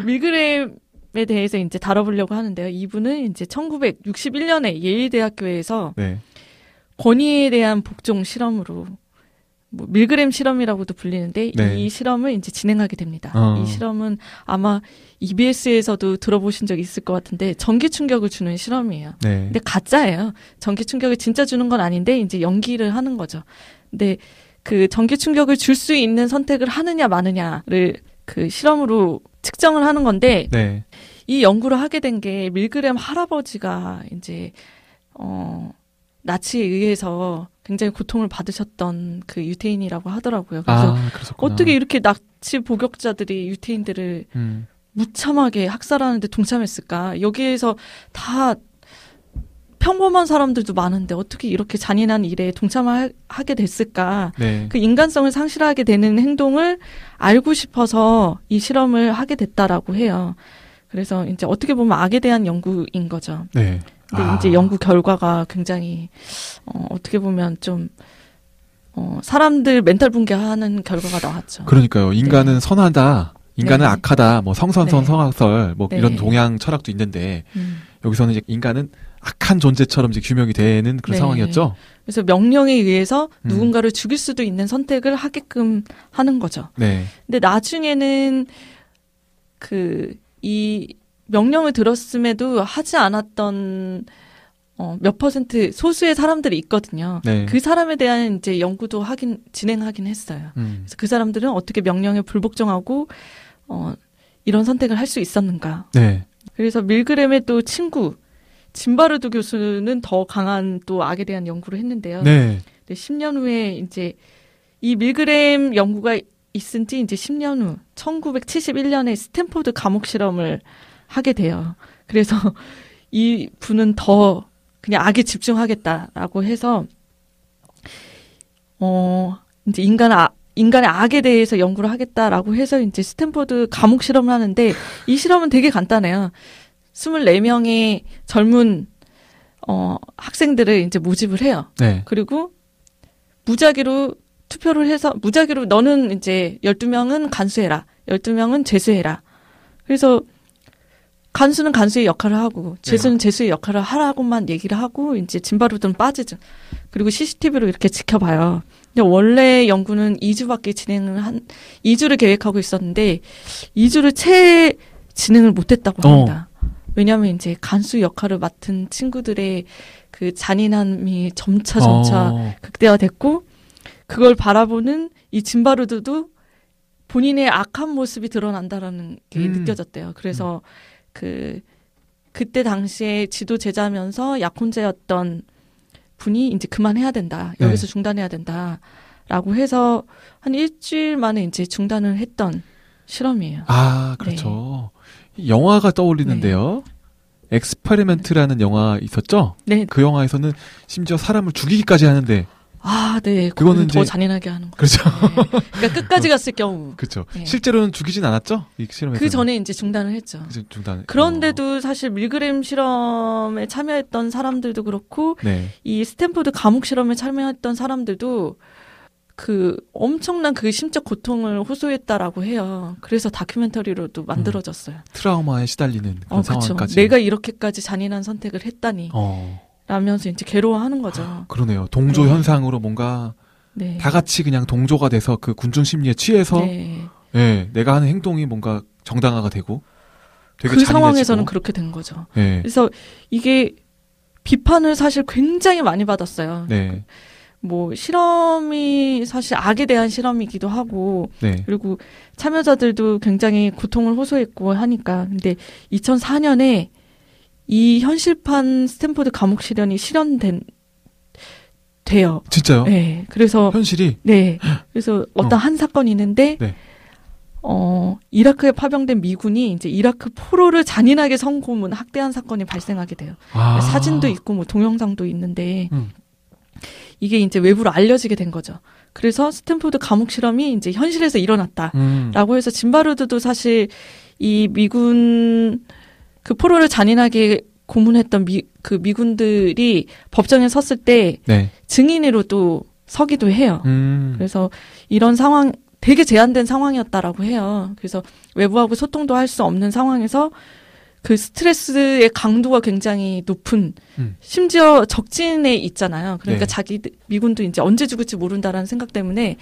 밀그램에 대해서 이제 다뤄보려고 하는데요. 이분은 이제 1961년에 예일대학교에서 권위에 대한 복종 실험으로 뭐 밀그램 실험이라고도 불리는데 이 실험을 이제 진행하게 됩니다. 이 실험은 아마 EBS에서도 들어보신 적 있을 것 같은데 전기 충격을 주는 실험이에요. 근데 가짜예요. 전기 충격을 진짜 주는 건 아닌데 이제 연기를 하는 거죠. 근데 그 전기 충격을 줄 수 있는 선택을 하느냐 마느냐를 그 실험으로 측정을 하는 건데 이 연구를 하게 된 게 밀그램 할아버지가 이제 나치에 의해서 굉장히 고통을 받으셨던 그 유태인이라고 하더라고요. 그래서 어떻게 이렇게 나치 복역자들이 유태인들을 무참하게 학살하는데 동참했을까? 여기에서 다 평범한 사람들도 많은데 어떻게 이렇게 잔인한 일에 동참하게 됐을까? 네. 그 인간성을 상실하게 되는 행동을 알고 싶어서 이 실험을 하게 됐다라고 해요. 그래서 이제 어떻게 보면 악에 대한 연구인 거죠. 네. 근데 이제 연구 결과가 굉장히 어떻게 보면 좀 사람들 멘탈 붕괴하는 결과가 나왔죠. 그러니까요. 인간은 네. 선하다. 인간은 네. 악하다. 뭐 성선선 네. 성악설 뭐 네. 이런 동양 철학도 있는데 여기서는 이제 인간은 악한 존재처럼 이제 규명이 되는 그런 네. 상황이었죠. 그래서 명령에 의해서 누군가를 죽일 수도 있는 선택을 하게끔 하는 거죠. 네. 근데 나중에는 이 명령을 들었음에도 하지 않았던 몇 퍼센트 소수의 사람들이 있거든요. 네. 그 사람에 대한 이제 연구도 진행하긴 했어요. 그래서 그 사람들은 어떻게 명령에 불복종하고 이런 선택을 할 수 있었는가. 네. 그래서 밀그램의 또 친구 짐바르도 교수는 더 강한 또 악에 대한 연구를 했는데요. 네. 10년 후에 이제 이 밀그램 연구가 있은 지 이제 10년 후 1971년에 스탠포드 감옥 실험을 하게 돼요. 그래서 이 분은 더 그냥 악에 집중하겠다라고 해서 이제 인간의 악에 대해서 연구를 하겠다라고 해서 이제 스탠포드 감옥 실험을 하는데 이 실험은 되게 간단해요. 24명의 젊은 학생들을 이제 모집을 해요. 네. 그리고 무작위로 투표를 해서 무작위로 너는 이제 12명은 간수해라. 12명은 재수해라. 그래서 간수는 간수의 역할을 하고 재수는 재수의 역할을 하라고만 얘기를 하고 이제 짐바루드는 빠지죠. 그리고 CCTV로 이렇게 지켜봐요. 근데 원래 연구는 2주밖에 2주를 계획하고 있었는데 2주를 채 진행을 못했다고 합니다. 왜냐하면 이제 간수 역할을 맡은 친구들의 그 잔인함이 점차 극대화됐고 그걸 바라보는 이 짐바루드도 본인의 악한 모습이 드러난다라는 게 느껴졌대요. 그래서 그때 당시에 지도 제자면서 약혼자였던 분이 이제 그만해야 된다. 여기서 중단해야 된다라고 해서 한 일주일 만에 이제 중단을 했던 실험이에요. 아, 그렇죠. 네. 영화가 떠올리는데요. 네. 엑스페리멘트라는 영화 있었죠? 네. 그 영화에서는 심지어 사람을 죽이기까지 하는데 네. 그거는 더 잔인하게 하는 거죠. 그렇죠. 네. 그러니까 끝까지 갔을 경우. 그렇죠. 네. 실제로는 죽이진 않았죠? 이 실험에서. 그 전에 이제 중단을 했죠. 그런데도 사실 밀그램 실험에 참여했던 사람들도 그렇고 네. 이 스탠포드 감옥 실험에 참여했던 사람들도 그 엄청난 그 심적 고통을 호소했다라고 해요. 그래서 다큐멘터리로도 만들어졌어요. 트라우마에 시달리는 그런 상황까지. 내가 이렇게까지 잔인한 선택을 했다니. 라면서 이제 괴로워하는 거죠. 그러네요. 동조 현상으로 뭔가 다 같이 그냥 동조가 돼서 그 군중 심리에 취해서 내가 하는 행동이 뭔가 정당화가 되고 되게 그 잔인해지고. 상황에서는 그렇게 된 거죠. 그래서 이게 비판을 사실 굉장히 많이 받았어요. 뭐 실험이 사실 악에 대한 실험이기도 하고 그리고 참여자들도 굉장히 고통을 호소했고 하니까 근데 2004년에 이 현실판 스탠포드 감옥 실현이 돼요. 진짜요? 네. 그래서 현실이 그래서 어떤 한 사건이 있는데 이라크에 파병된 미군이 이제 이라크 포로를 잔인하게 성고문 학대한 사건이 발생하게 돼요. 사진도 있고 뭐 동영상도 있는데 이게 이제 외부로 알려지게 된 거죠. 그래서 스탠포드 감옥 실험이 이제 현실에서 일어났다라고 해서 짐바루드도 사실 이 미군 그 포로를 잔인하게 고문했던 그 미군들이 법정에 섰을 때 증인으로 또 서기도 해요. 그래서 이런 상황 되게 제한된 상황이었다라고 해요. 그래서 외부하고 소통도 할 수 없는 상황에서 그 스트레스의 강도가 굉장히 높은 심지어 적진에 있잖아요. 그러니까 미군도 이제 언제 죽을지 모른다라는 생각 때문에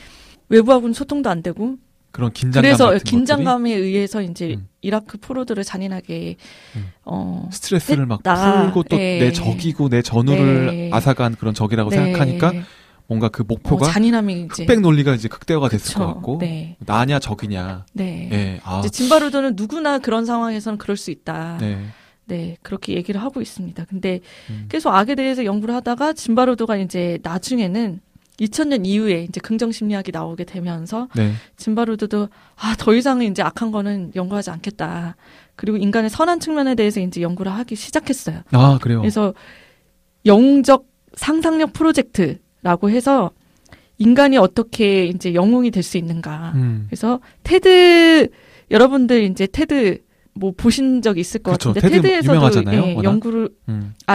외부하고는 소통도 안 되고 그런 긴장감 그래서 같은 긴장감에 의해서 이제 이라크 포로들을 잔인하게 스트레스를 막 풀고 또 내 적이고 내 전우를 앗아간 그런 적이라고 생각하니까 뭔가 그 목표가 잔인함이 이제 흑백 논리가 이제 극대화가 됐을 것 같고 나냐 적이냐. 이제 짐바루드는 누구나 그런 상황에서는 그럴 수 있다. 그렇게 얘기를 하고 있습니다. 근데 계속 악에 대해서 연구를 하다가 짐바루드가 이제 나중에는 2000년 이후에 이제 긍정 심리학이 나오게 되면서 네. 짐바루드도 더 이상은 이제 악한 거는 연구하지 않겠다. 그리고 인간의 선한 측면에 대해서 이제 연구를 하기 시작했어요. 아, 그래요. 그래서 영웅적 상상력 프로젝트라고 해서 인간이 어떻게 이제 영웅이 될 수 있는가. 그래서 테드 여러분들 이제 테드 뭐 보신 적 있을 것 그렇죠. 같은데 테드 테드에서도 유명하잖아요, 연구를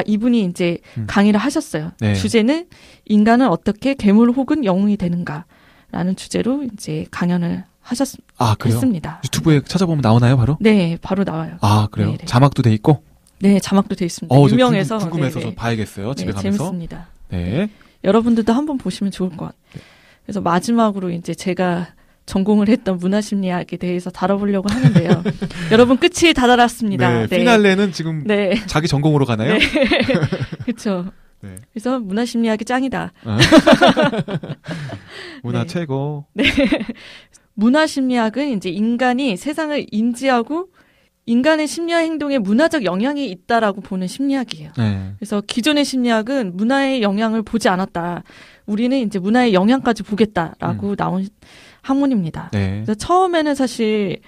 이분이 이제 강의를 하셨어요. 네. 주제는 인간은 어떻게 괴물 혹은 영웅이 되는가라는 주제로 이제 강연을 그래요? 했습니다. 유튜브에 찾아보면 나오나요, 바로? 네, 바로 나와요. 아, 그래요? 네네. 자막도 돼 있고? 네, 자막도 돼 있습니다. 유명해서 궁금해서 좀 봐야겠어요. 집에 가면서. 재밌습니다. 네. 여러분들도 한번 보시면 좋을 것 같아요. 그래서 마지막으로 이제 제가 전공을 했던 문화심리학에 대해서 다뤄보려고 하는데요. 여러분 끝이 다다랐습니다. 네, 피날레는 지금 네. 자기 전공으로 가나요? 네. 그렇죠. 네. 그래서 문화심리학이 짱이다. 문화 네. 최고. 네. 문화심리학은 이제 인간이 세상을 인지하고 인간의 심리와 행동에 문화적 영향이 있다라고 보는 심리학이에요. 네. 그래서 기존의 심리학은 문화의 영향을 보지 않았다. 우리는 이제 문화의 영향까지 보겠다라고 나온 학문입니다. 네. 그래서 처음에는 사실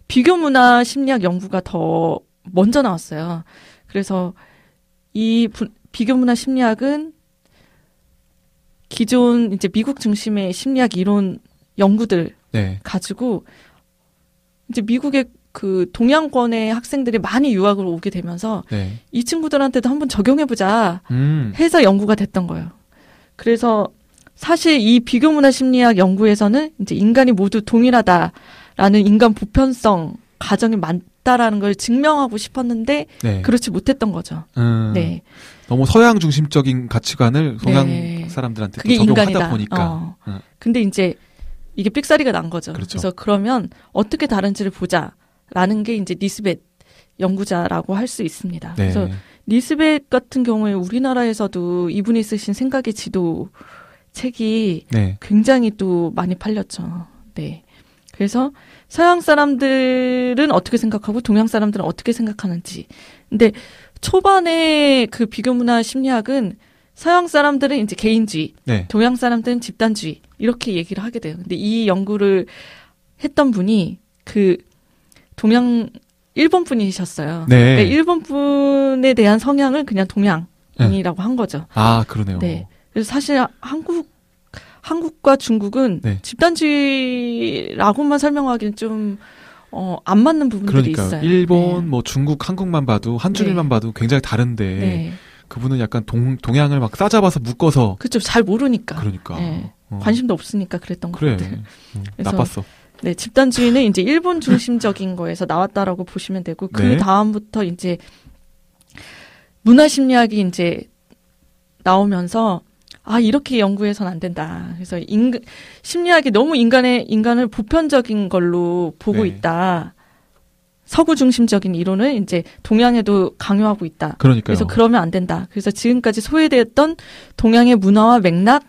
비교 문화 심리학 연구가 더 먼저 나왔어요. 그래서 이 비교 문화 심리학은 기존 이제 미국 중심의 심리학 이론 연구들 네. 가지고 이제 미국의 그 동양권의 학생들이 많이 유학을 오게 되면서 네. 이 친구들한테도 한번 적용해보자 해서 연구가 됐던 거예요. 그래서 사실 이 비교 문화 심리학 연구에서는 이제 인간이 모두 동일하다라는 인간 보편성 가정이 많다라는 걸 증명하고 싶었는데 네. 그렇지 못했던 거죠. 네. 너무 서양 중심적인 가치관을 동양 네. 사람들한테 그게 또 적용하다 인간이다. 보니까. 근데 이제 이게 삑사리가 난 거죠. 그렇죠. 그래서 그러면 어떻게 다른지를 보자라는 게 이제 니스벳 연구자라고 할 수 있습니다. 네. 그래서 니스벳 같은 경우에 우리나라에서도 이분이 쓰신 생각의 지도 책이 네. 굉장히 또 많이 팔렸죠. 네. 그래서 서양 사람들은 어떻게 생각하고 동양 사람들은 어떻게 생각하는지. 근데 초반에 그 비교 문화 심리학은 서양 사람들은 이제 개인주의, 네. 동양 사람들은 집단주의 이렇게 얘기를 하게 돼요. 근데 이 연구를 했던 분이 그 일본 분이셨어요. 네. 그러니까 일본 분에 대한 성향을 그냥 동양인이라고 한 거죠. 아, 그러네요. 네. 그래서 사실 한국과 중국은 네. 집단주의라고만 설명하기는 좀 안 맞는 부분들이 그러니까요. 있어요. 일본, 네. 뭐 중국, 한국만 봐도 한 줄일만 봐도 굉장히 다른데 네. 그분은 약간 동양을 막 싸잡아서 묶어서 그렇죠. 잘 모르니까. 그러니까. 네. 관심도 없으니까 그랬던 것 그래. 같아요. 그래서 나빴어. 네, 집단주의는 이제 일본 중심적인 거에서 나왔다라고 보시면 되고 그 네. 다음부터 이제 문화심리학이 이제 나오면서 이렇게 연구해서는 안 된다. 그래서 심리학이 너무 인간을 보편적인 걸로 보고 네. 있다. 서구 중심적인 이론을 이제 동양에도 강요하고 있다. 그러니까요. 그래서 그러면 안 된다. 그래서 지금까지 소외되었던 동양의 문화와 맥락,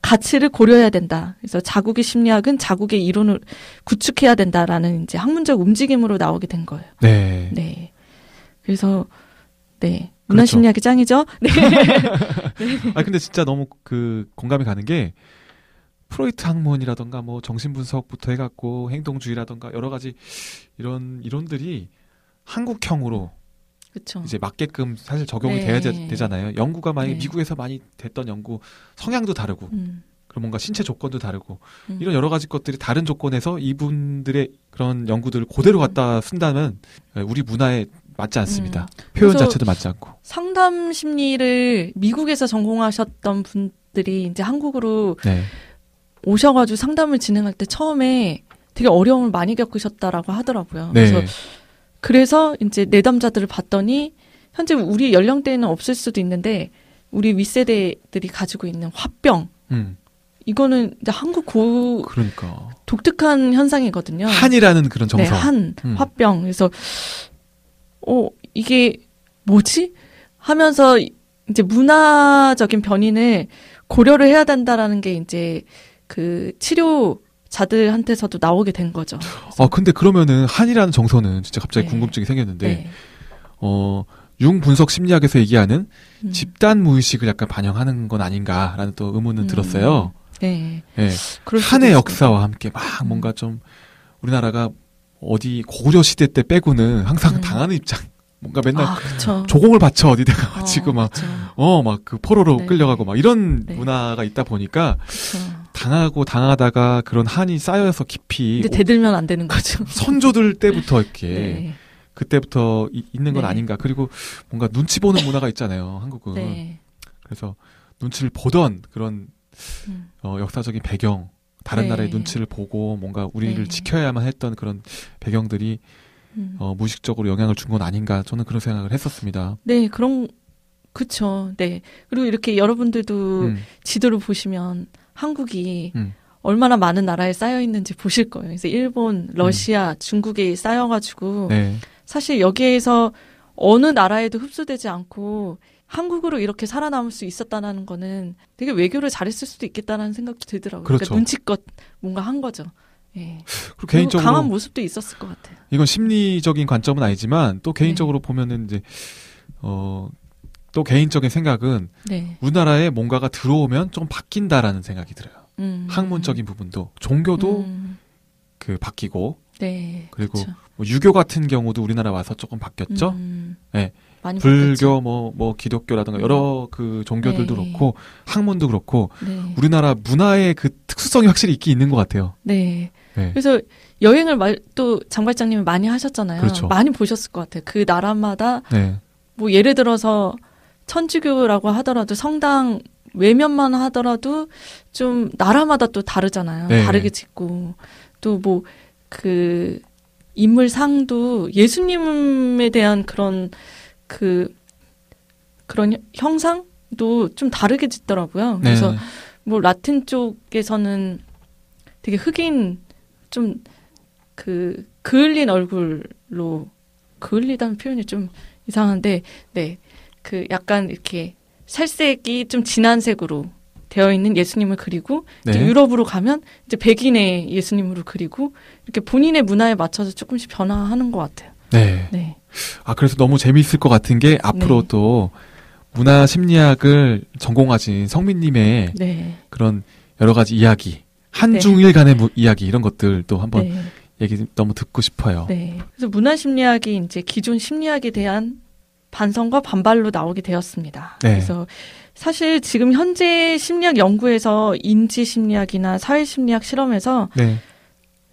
가치를 고려해야 된다. 그래서 자국의 심리학은 자국의 이론을 구축해야 된다라는 이제 학문적 움직임으로 나오게 된 거예요. 네. 네. 그래서 네. 문화심리학이 짱이죠? 네. 근데 진짜 너무 공감이 가는 게 프로이트 학문이라던가 뭐 정신분석부터 해갖고 행동주의라던가 여러 가지 이런 이론들이 한국형으로 그쵸. 이제 맞게끔 사실 적용이 네. 돼야 되잖아요. 연구가 만약에 네. 미국에서 많이 됐던 연구 성향도 다르고 그리고 뭔가 신체 조건도 다르고 이런 여러 가지 것들이 다른 조건에서 이분들의 그런 연구들을 그대로 갖다 쓴다면 우리 문화에 맞지 않습니다. 표현 자체도 맞지 않고. 상담 심리를 미국에서 전공하셨던 분들이 이제 한국으로 네. 오셔가지고 상담을 진행할 때 처음에 되게 어려움을 많이 겪으셨다라고 하더라고요. 네. 그래서 이제 내담자들을 봤더니 현재 우리 연령대에는 없을 수도 있는데 우리 윗세대들이 가지고 있는 화병 이거는 이제 한국 그러니까 독특한 현상이거든요. 한이라는 그런 정서. 네, 화병. 그래서 이게 뭐지? 하면서 이제 문화적인 변인을 고려를 해야 된다라는 게 이제 그 치료자들한테서도 나오게 된 거죠. 근데 그러면은 한이라는 정서는 진짜 갑자기 네. 궁금증이 생겼는데, 네. 융 분석 심리학에서 얘기하는 집단 무의식을 약간 반영하는 건 아닌가라는 또 의문은 들었어요. 네. 네. 한의 역사와 함께 막 뭔가 좀 우리나라가 어디 고려 시대 때 빼고는 항상 당하는 입장. 뭔가 맨날 조공을 바쳐 어디다가 지금 막 그 포로로 네. 끌려가고 막 이런 네. 문화가 있다 보니까 그쵸. 당하다가 그런 한이 쌓여서 깊이 근데 대들면 안 되는 거죠. 선조들 때부터 이렇게 네. 그때부터 있는 건 네. 아닌가. 그리고 뭔가 눈치 보는 문화가 있잖아요, 한국은. 네. 그래서 눈치를 보던 그런 역사적인 배경, 다른 네. 나라의 눈치를 보고 뭔가 우리를 네. 지켜야만 했던 그런 배경들이 무의식적으로 영향을 준 건 아닌가. 저는 그런 생각을 했었습니다. 네, 그쵸. 네. 그리고 이렇게 여러분들도 지도를 보시면 한국이 얼마나 많은 나라에 쌓여 있는지 보실 거예요. 그래서 일본, 러시아, 중국에 쌓여가지고 네. 사실 여기에서 어느 나라에도 흡수되지 않고 한국으로 이렇게 살아남을 수 있었다는 거는 되게 외교를 잘했을 수도 있겠다는 생각도 들더라고요. 그렇죠. 그러니까 눈치껏 뭔가 한 거죠. 예. 그리고 개인적으로 강한 모습도 있었을 것 같아요. 이건 심리적인 관점은 아니지만 또 개인적으로 보면은 이제 또 개인적인 생각은 네. 우리나라에 뭔가가 들어오면 좀 바뀐다라는 생각이 들어요. 학문적인 부분도 종교도 그 바뀌고 네. 그리고 그쵸. 뭐 유교 같은 경우도 우리나라 와서 조금 바뀌었죠. 네. 많이 불교 바뀌었죠. 뭐 기독교라든가 여러 그 종교들도 네. 그렇고 학문도 그렇고 네. 우리나라 문화의 그 특수성이 확실히 있긴 있는 것 같아요. 네. 네. 그래서 여행을 또 장발장님이 많이 하셨잖아요. 그렇죠. 많이 보셨을 것 같아요. 그 나라마다 네. 뭐 예를 들어서 천주교라고 하더라도 성당 외면만 하더라도 좀 나라마다 또 다르잖아요. 네. 다르게 짓고 또 뭐 그 인물상도 예수님에 대한 그런 형상도 좀 다르게 짓더라고요. 그래서 네. 뭐 라틴 쪽에서는 되게 흑인 좀 그을린 얼굴로 그을리다는 표현이 좀 이상한데 네. 그 약간 이렇게 살색이 좀 진한 색으로 되어 있는 예수님을 그리고 이제 네. 유럽으로 가면 이제 백인의 예수님으로 그리고 이렇게 본인의 문화에 맞춰서 조금씩 변화하는 것 같아요. 네. 네. 그래서 너무 재미있을 것 같은 게 앞으로 네. 또 문화 심리학을 전공하신 성민님의 네. 그런 여러 가지 이야기, 한중일 간의 이야기 이런 것들도 한번 네. 얘기 너무 듣고 싶어요. 네. 그래서 문화 심리학이 이제 기존 심리학에 대한 반성과 반발로 나오게 되었습니다. 네. 그래서 사실 지금 현재 심리학 연구에서 인지 심리학이나 사회 심리학 실험에서 네.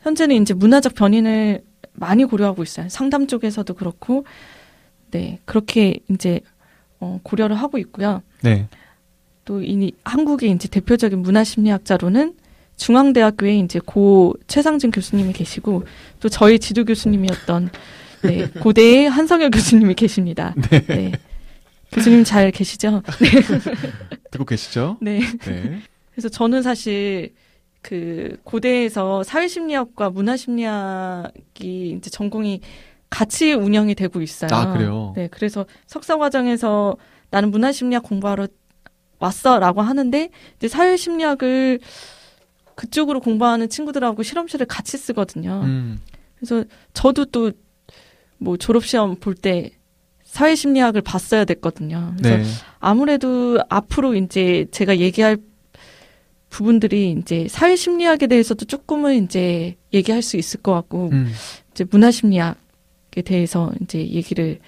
현재는 이제 문화적 변인을 많이 고려하고 있어요. 상담 쪽에서도 그렇고, 네, 그렇게 이제 고려를 하고 있고요. 네. 또 한국의 이제 대표적인 문화 심리학자로는 중앙대학교에 이제 고 최상진 교수님이 계시고 또 저희 지도 교수님이었던 네, 고대의 한성열 교수님이 계십니다. 네. 네. 교수님 잘 계시죠? 네. 듣고 계시죠? 네. 네. 그래서 저는 사실 그 고대에서 사회심리학과 문화심리학이 이제 전공이 같이 운영이 되고 있어요. 그래요? 네. 그래서 석사 과정에서 나는 문화심리학 공부하러 왔어라고 하는데 이제 사회심리학을 그쪽으로 공부하는 친구들하고 실험실을 같이 쓰거든요. 그래서 저도 또 뭐 졸업시험 볼 때 사회심리학을 봤어야 됐거든요. 그래서 네. 아무래도 앞으로 이제 제가 얘기할 부분들이 이제 사회심리학에 대해서도 조금은 이제 얘기할 수 있을 것 같고, 이제 문화심리학에 대해서 이제 얘기를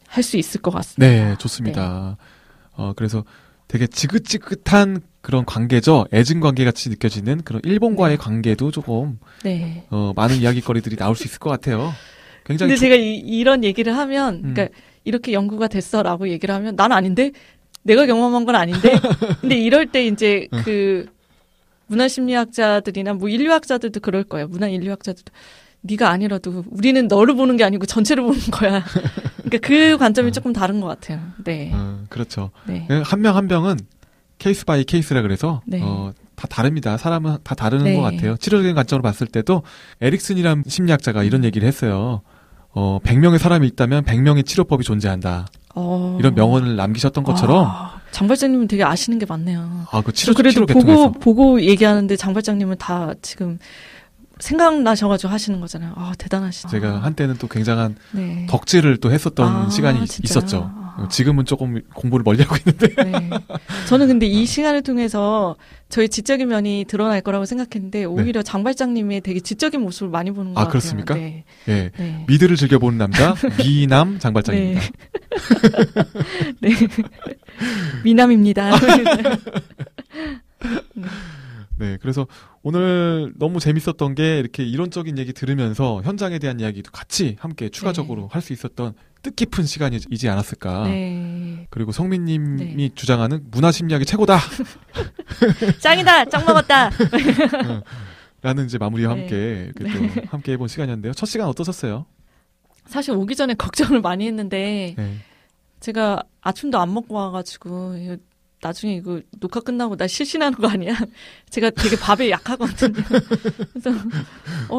할 수 있을 것 같습니다. 네, 좋습니다. 네. 그래서 되게 지긋지긋한 그런 관계죠. 애증 관계 같이 느껴지는 그런 일본과의 관계도 조금, 네. 많은 이야기거리들이 나올 수 있을 것 같아요. 굉장히. 근데 제가 이런 얘기를 하면, 그러니까 이렇게 연구가 됐어라고 얘기를 하면 난 아닌데? 내가 경험한 건 아닌데? 근데 이럴 때 이제 그 문화심리학자들이나 뭐 인류학자들도 그럴 거예요. 문화인류학자들도. 네가 아니라도 우리는 너를 보는 게 아니고 전체를 보는 거야. 그러니까 그 관점이 조금 다른 것 같아요. 네. 그렇죠. 네. 한 명 한 명은 케이스 바이 케이스라 그래서, 네. 다 다릅니다. 사람은 다 다른 네. 것 같아요. 치료적인 관점으로 봤을 때도 에릭슨이라는 심리학자가 이런 얘기를 했어요. 100명의 사람이 있다면 100명의 치료법이 존재한다. 이런 명언을 남기셨던 것처럼. 장발장님은 되게 아시는 게 많네요. 그 치료 그래도 계통에서. 보고 얘기하는데 장발장님은 다 지금 생각나셔가지고 하시는 거잖아요. 아, 대단하시다. 제가 한때는 또 굉장한 네. 덕질을 또 했었던 시간이 진짜요? 있었죠. 지금은 조금 공부를 멀리하고 있는데. 네. 저는 근데 이 시간을 통해서 저의 지적인 면이 드러날 거라고 생각했는데 오히려 장발장님의 되게 지적인 모습을 많이 보는 것 같아요. 그렇습니까? 네. 예. 네. 미드를 즐겨보는 남자 미남 장발장입니다. 네. 네. 미남입니다. 네, 그래서 오늘 너무 재밌었던 게 이렇게 이론적인 얘기 들으면서 현장에 대한 이야기도 같이 함께 추가적으로 할 수 있었던 뜻깊은 시간이지 않았을까. 네. 그리고 성민님이 주장하는 문화심리학이 최고다. 짱이다, 짱 먹었다. 라는 이제 마무리와 함께 이렇게 또 함께 해본 시간이었는데요. 첫 시간 어떠셨어요? 사실 오기 전에 걱정을 많이 했는데 제가 아침도 안 먹고 와가지고 나중에 이거 녹화 끝나고 나 실신하는 거 아니야? 제가 되게 밥에 약하거든요. 그래서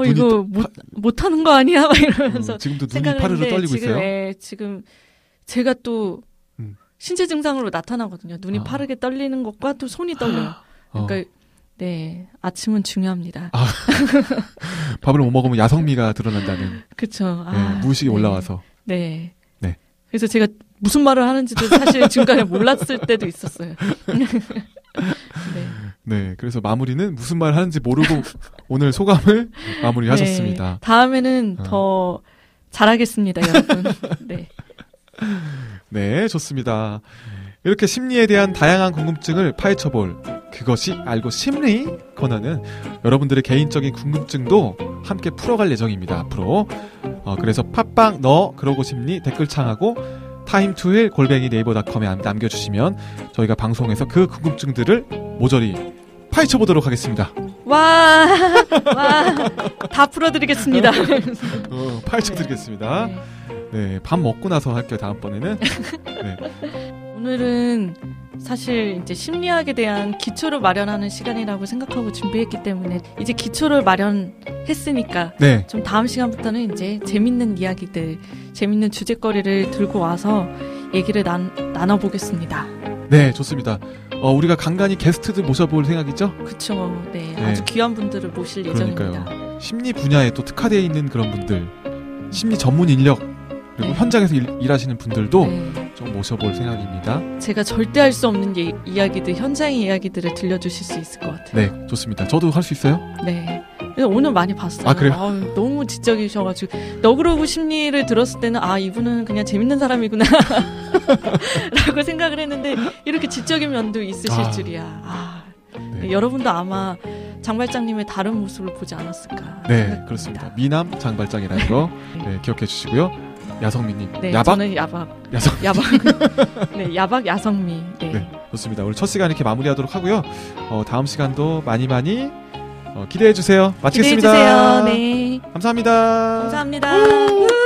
이거 못하는 거 아니야? 막 이러면서 지금도 눈이 파르르 떨리고 있어요? 네, 지금 제가 또 신체 증상으로 나타나거든요. 눈이 파르게 떨리는 것과 또 손이 떨려요. 그러니까 네, 아침은 중요합니다. 밥을 못 먹으면 야성미가 드러난다는. 그렇죠. 무의식이 올라와서. 네. 그래서 제가 무슨 말을 하는지도 사실 중간에 몰랐을 때도 있었어요. 네, 그래서 마무리는 무슨 말 하는지 모르고 오늘 소감을 마무리하셨습니다. 네, 다음에는 더 잘하겠습니다, 여러분. 네. 네, 좋습니다. 이렇게 심리에 대한 다양한 궁금증을 파헤쳐볼 그것이 알고 심리 코너는 여러분들의 개인적인 궁금증도 함께 풀어갈 예정입니다. 앞으로 그래서 팟빵 너 그러고 싶니 댓글창하고 타임투힐 @네이버닷컴에 남겨주시면 저희가 방송에서 그 궁금증들을 모조리 파헤쳐보도록 하겠습니다. 와, 다 풀어드리겠습니다. 파헤쳐드리겠습니다. 네, 밥 먹고 나서 할게요. 다음번에는. 네. 오늘은 사실 이제 심리학에 대한 기초를 마련하는 시간이라고 생각하고 준비했기 때문에 이제 기초를 마련했으니까 좀 다음 시간부터는 이제 재밌는 이야기들, 재밌는 주제거리를 들고 와서 얘기를 나눠보겠습니다. 네, 좋습니다. 우리가 간간히 게스트들 모셔볼 생각이죠? 그렇죠. 네, 아주 귀한 분들을 모실 예정입니다. 심리 분야에 또 특화되어 있는 그런 분들, 심리 전문 인력 그리고 현장에서 일하시는 분들도 좀 모셔볼 생각입니다. 제가 절대 할 수 없는 이야기들, 현장의 이야기들을 들려주실 수 있을 것 같아요. 네, 좋습니다. 저도 할 수 있어요? 네. 오늘 많이 봤어요. 그래요? 너무 지적이셔가지고 너그러고 심리를 들었을 때는 이분은 그냥 재밌는 사람이구나 라고 생각을 했는데 이렇게 지적인 면도 있으실 줄이야. 네. 여러분도 아마 장발장님의 다른 모습을 보지 않았을까. 네, 그렇습니다. 미남 장발장이라는 거 기억해 주시고요. 야성미님. 네, 야박? 저는 야박. 네, 야박 야성미. 네, 좋습니다. 오늘 첫 시간 이렇게 마무리하도록 하고요. 다음 시간도 많이 기대해 주세요. 마치겠습니다. 기대해 주세요. 네. 감사합니다. 감사합니다.